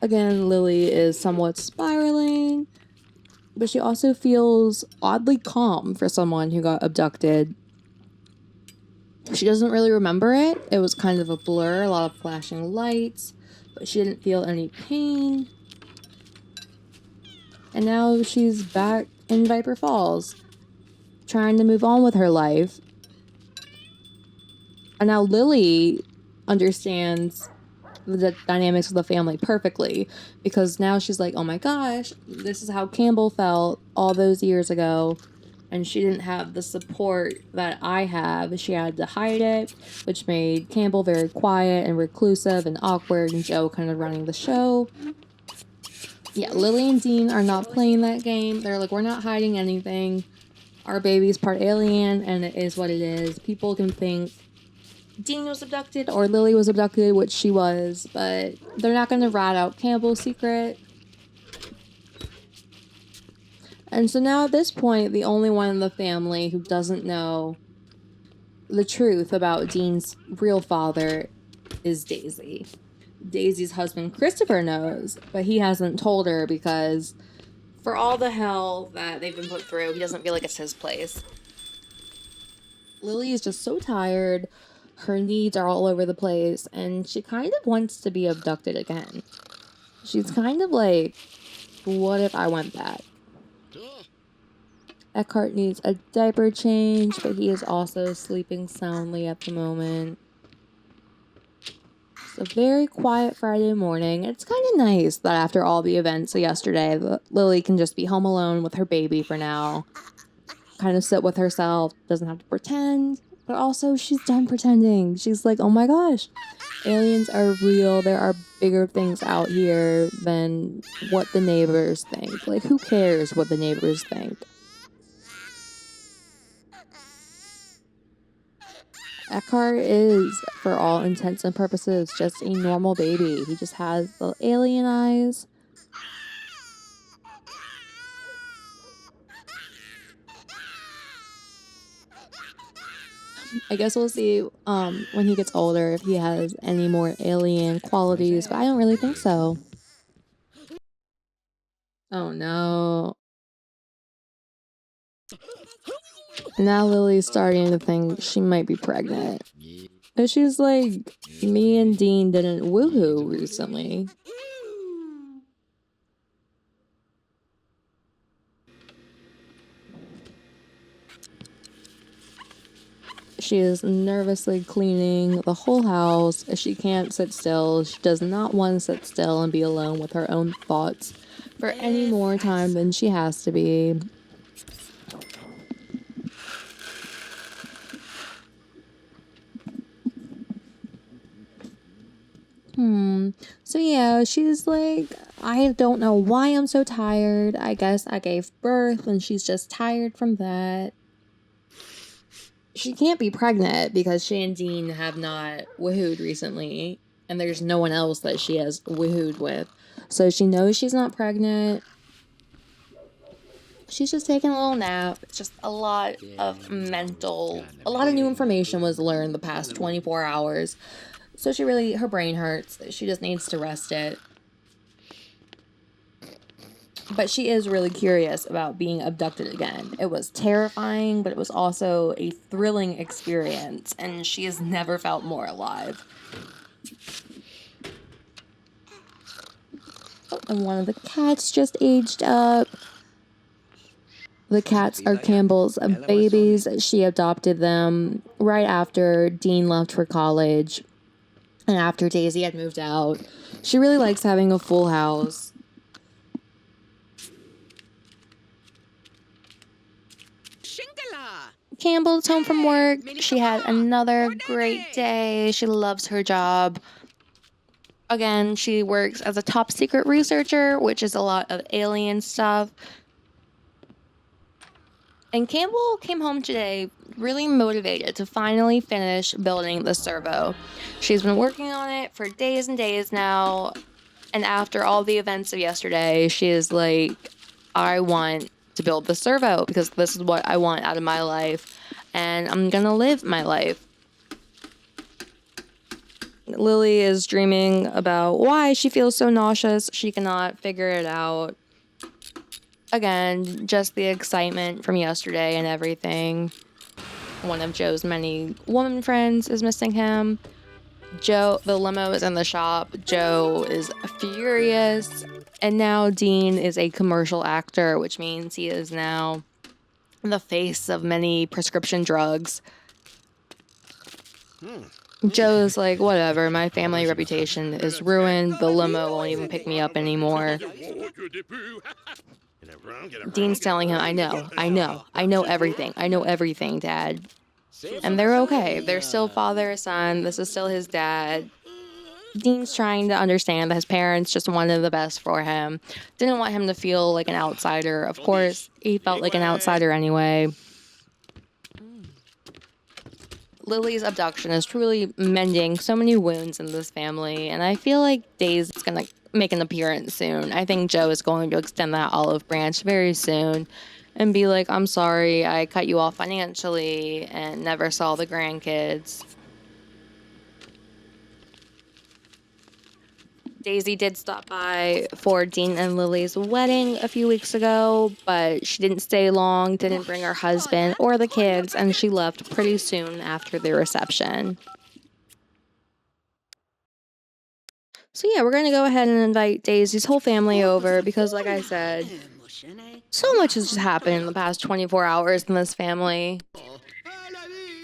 D: Again, Lily is somewhat spiraling, but she also feels oddly calm for someone who got abducted. She doesn't really remember it. It was kind of a blur, a lot of flashing lights, but she didn't feel any pain. And now she's back in Viper Falls, trying to move on with her life. And now Lily understands the dynamics of the family perfectly, because now she's like, oh my gosh, this is how Campbell felt all those years ago. And she didn't have the support that I have. She had to hide it, which made Campbell very quiet and reclusive and awkward, and Joe kind of running the show. Yeah, Lily and Dean are not playing that game. They're like, we're not hiding anything. Our baby's part alien, and it is what it is. People can think Dean was abducted or Lily was abducted, which she was, but they're not going to rat out Campbell's secret. And so now at this point, the only one in the family who doesn't know the truth about Dean's real father is Daisy. Daisy's husband, Christopher, knows, but he hasn't told her because for all the hell that they've been put through, he doesn't feel like it's his place.
A: Lily is just so tired. Her needs are all over the place, and she kind of wants to be abducted again. She's kind of like, what if I went back? Eckhart needs a diaper change, but he is also sleeping soundly at the moment. It's a very quiet Friday morning. It's kind of nice that after all the events of yesterday, Lily can just be home alone with her baby for now. Kind of sit with herself, doesn't have to pretend, but also she's done pretending. She's like, oh my gosh, aliens are real. There are bigger things out here than what the neighbors think. Like, who cares what the neighbors think? Eckhart is, for all intents and purposes, just a normal baby. He just has the alien eyes. I guess we'll see when he gets older if he has any more alien qualities, but I don't really think so. Oh no. Now Lily's starting to think she might be pregnant. But she's like, me and Dean didn't woohoo recently. She is nervously cleaning the whole house. She can't sit still. She does not want to sit still and be alone with her own thoughts for any more time than she has to be. So yeah, she's like, I don't know why I'm so tired. I guess I gave birth and she's just tired from that. She can't be pregnant because she and Dean have not woohooed recently, and there's no one else that she has woohooed with. So she knows she's not pregnant. She's just taking a little nap. It's just a lot of new information was learned the past 24 hours. So her brain hurts. She just needs to rest it. But she is really curious about being abducted again. It was terrifying, but it was also a thrilling experience, and she has never felt more alive. Oh, and one of the cats just aged up. The cats are Campbell's babies. She adopted them right after Dean left for college and after Daisy had moved out. She really likes having a full house. Campbell's home from work. She had another great day. She loves her job. Again, she works as a top secret researcher, which is a lot of alien stuff. And Campbell came home today really motivated to finally finish building the servo. She's been working on it for days and days now. And after all the events of yesterday, she is like, I want to build the servo because this is what I want out of my life. And I'm going to live my life. Lily is dreaming about why she feels so nauseous. She cannot figure it out. Again, just the excitement from yesterday and everything. One of Joe's many woman friends is missing him. The limo is in the shop. Joe is furious. And now Dean is a commercial actor, which means he is now the face of many prescription drugs. Joe is like, whatever, my family reputation is ruined. The limo won't even pick me up anymore. Dean's telling him, I know everything, Dad. And they're okay. They're still father and son. This is still his dad. Dean's trying to understand that his parents just wanted the best for him. Didn't want him to feel like an outsider. Of course, he felt like an outsider anyway. Lily's abduction is truly mending so many wounds in this family, and I feel like Daisy is going to make an appearance soon. I think Joe is going to extend that olive branch very soon and be like, I'm sorry, I cut you off financially and never saw the grandkids. Daisy did stop by for Dean and Lily's wedding a few weeks ago, but she didn't stay long, didn't bring her husband or the kids, and she left pretty soon after the reception. So yeah, we're going to go ahead and invite Daisy's whole family over because, like I said, so much has just happened in the past 24 hours in this family.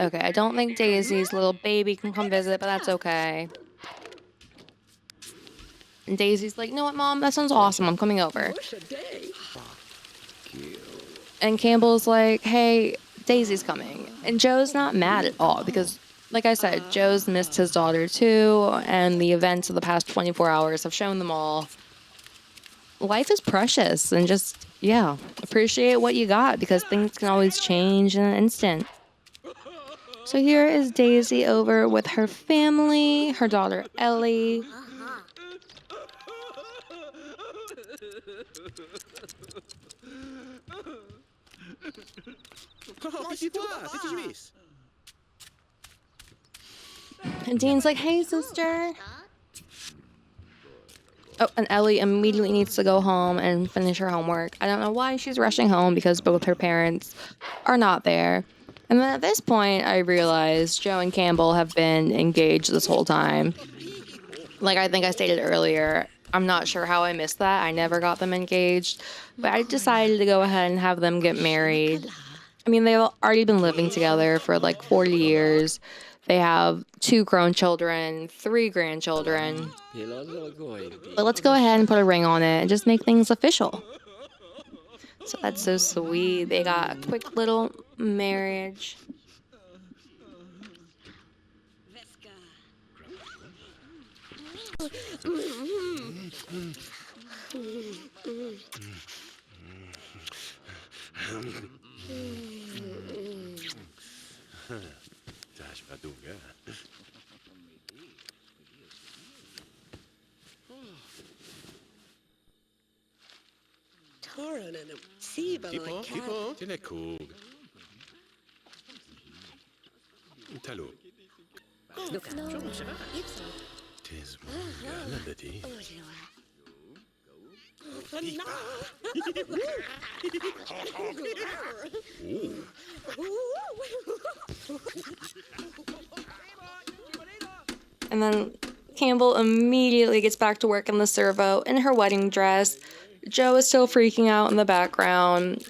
A: Okay, I don't think Daisy's little baby can come visit, but that's okay. And Daisy's like, you know what, Mom? That sounds awesome. I'm coming over. And Campbell's like, hey, Daisy's coming. And Joe's not mad at all because, like I said, Joe's missed his daughter too, and the events of the past 24 hours have shown them all life is precious and just, yeah, appreciate what you got because things can always change in an instant. So here is Daisy over with her family, her daughter Ellie. And Dean's like, hey, sister. Oh, and Ellie immediately needs to go home and finish her homework. I don't know why she's rushing home because both her parents are not there. And then at this point, I realized Joe and Campbell have been engaged this whole time. Like I think I stated earlier, I'm not sure how I missed that. I never got them engaged. But I decided to go ahead and have them get married. I mean, they've already been living together for like 40 years. They have 2 grown children, 3 grandchildren. But let's go ahead and put a ring on it and just make things official. So that's so sweet. They got a quick little marriage. And then Campbell immediately gets back to work in the servo in her wedding dress. Joe is still freaking out in the background.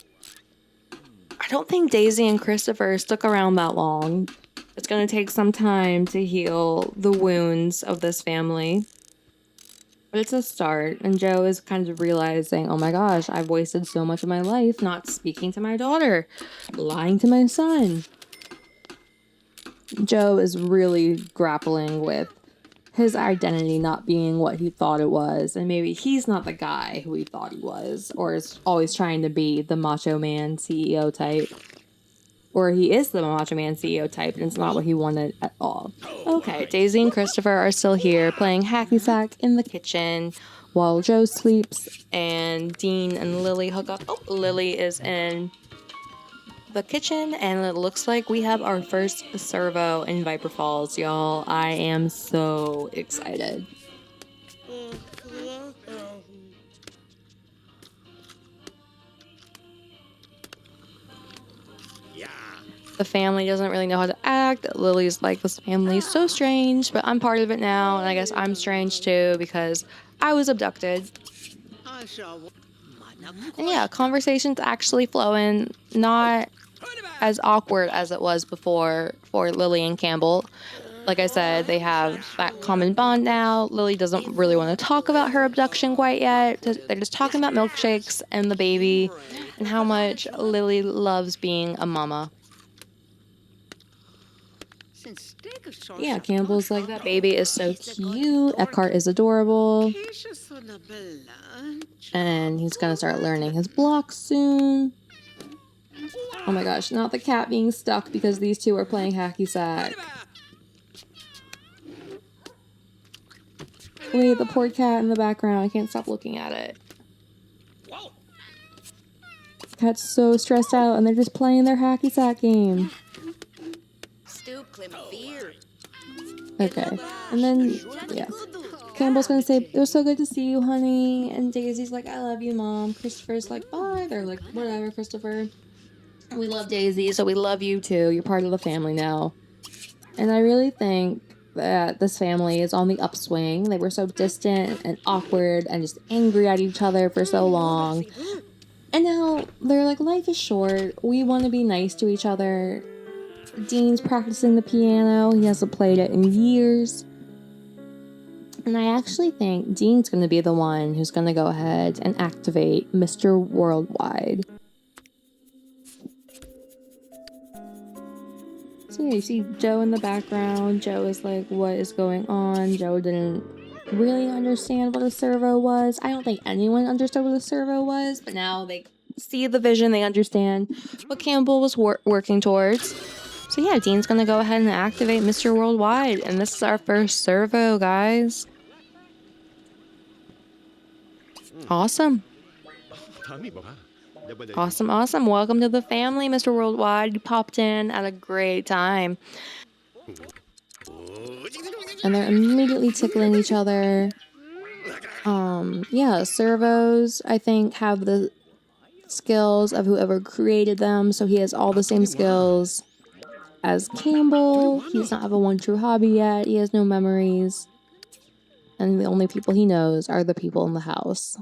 A: I don't think Daisy and Christopher stuck around that long. It's going to take some time to heal the wounds of this family. But it's a start, and Joe is kind of realizing, oh my gosh, I've wasted so much of my life not speaking to my daughter, lying to my son. Joe is really grappling with his identity not being what he thought it was, and maybe he's not the guy who he thought he was, or is always trying to be the macho man CEO type. Or he is the macho man CEO type, and it's not what he wanted at all. Okay, Daisy and Christopher are still here playing hacky sack in the kitchen while Joe sleeps, and Dean and Lily hook up. Oh, Lily is in the kitchen, and it looks like we have our first servo in Viper Falls, y'all. I am so excited. The family doesn't really know how to act. Lily's like, this family is so strange, but I'm part of it now, and I guess I'm strange too because I was abducted. And yeah, conversation's actually flowing, not as awkward as it was before for Lily and Campbell. Like I said, they have that common bond now. Lily doesn't really want to talk about her abduction quite yet. They're just talking about milkshakes and the baby and how much Lily loves being a mama. Yeah, Campbell's like, that baby is so cute. Eckhart is adorable. And he's gonna start learning his blocks soon. Oh my gosh, not the cat being stuck because these two are playing hacky sack. Wait, the poor cat in the background. I can't stop looking at it. Cat's so stressed out and they're just playing their hacky sack game. Okay, and then, yeah. Campbell's gonna say, "It was so good to see you, honey." And Daisy's like, "I love you, Mom." Christopher's like, "Bye." They're like, "Whatever, Christopher. We love Daisy, so we love you too. You're part of the family now." And I really think that this family is on the upswing. They were so distant and awkward and just angry at each other for so long. And now they're like, life is short. We want to be nice to each other. Dean's practicing the piano. He hasn't played it in years. And I actually think Dean's going to be the one who's going to go ahead and activate Mr. Worldwide. So yeah, you see Joe in the background. Joe is like, what is going on? Joe didn't really understand what a servo was. I don't think anyone understood what a servo was, but now they see the vision. They understand what Campbell was working towards. So yeah, Dean's going to go ahead and activate Mr. Worldwide. And this is our first servo, guys. Awesome. Awesome. Welcome to the family, Mr. Worldwide. You popped in at a great time. And they're immediately tickling each other. Yeah, servos, I think, have the skills of whoever created them. So he has all the same skills as Campbell. He does not have a one true hobby yet. He has no memories. And the only people he knows are the people in the house.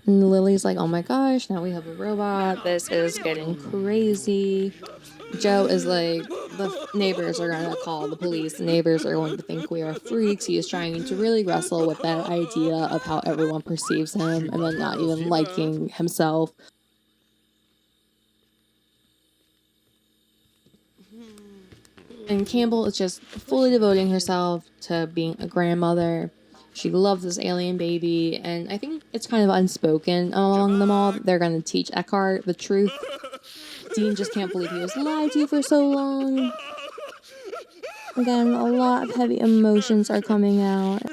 A: And Lily's like, oh my gosh, now we have a robot. This is getting crazy. Joe is like, the neighbors are going to call the police. The neighbors are going to think we are freaks. He is trying to really wrestle with that idea of how everyone perceives him and then not even liking himself. And Campbell is just fully devoting herself to being a grandmother. She loves this alien baby, and I think it's kind of unspoken among them all that they're going to teach Eckhart the truth. Dean just can't believe he was lied to for so long. Again, a lot of heavy emotions are coming out.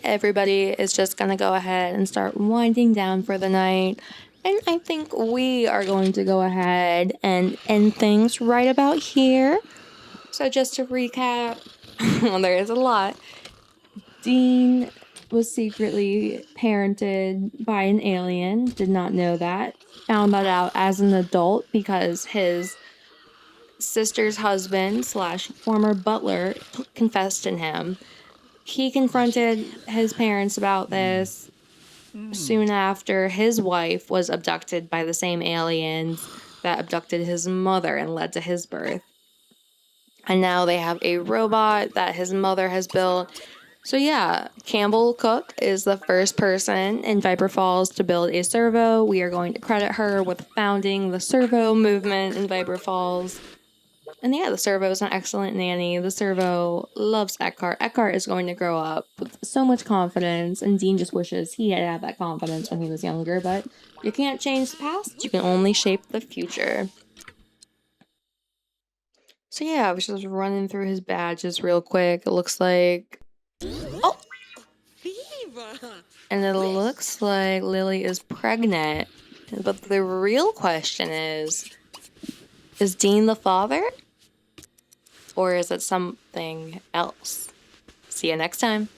A: Everybody is just going to go ahead and start winding down for the night. And I think we are going to go ahead and end things right about here. So just to recap, well, there is a lot. Dean was secretly parented by an alien. Did not know that. Found that out as an adult because his sister's husband / former butler confessed in him. He confronted his parents about this soon after his wife was abducted by the same aliens that abducted his mother and led to his birth. And now they have a robot that his mother has built. So yeah, Campbell Cook is the first person in Viper Falls to build a servo. We are going to credit her with founding the servo movement in Viper Falls. And yeah, the servo is an excellent nanny. The servo loves Eckhart. Eckhart is going to grow up with so much confidence, and Dean just wishes he had had that confidence when he was younger, but you can't change the past, you can only shape the future. So yeah, I was just running through his badges real quick. It looks like... Oh! And it looks like Lilly is pregnant. But the real question is Dean the father? Or is it something else? See you next time.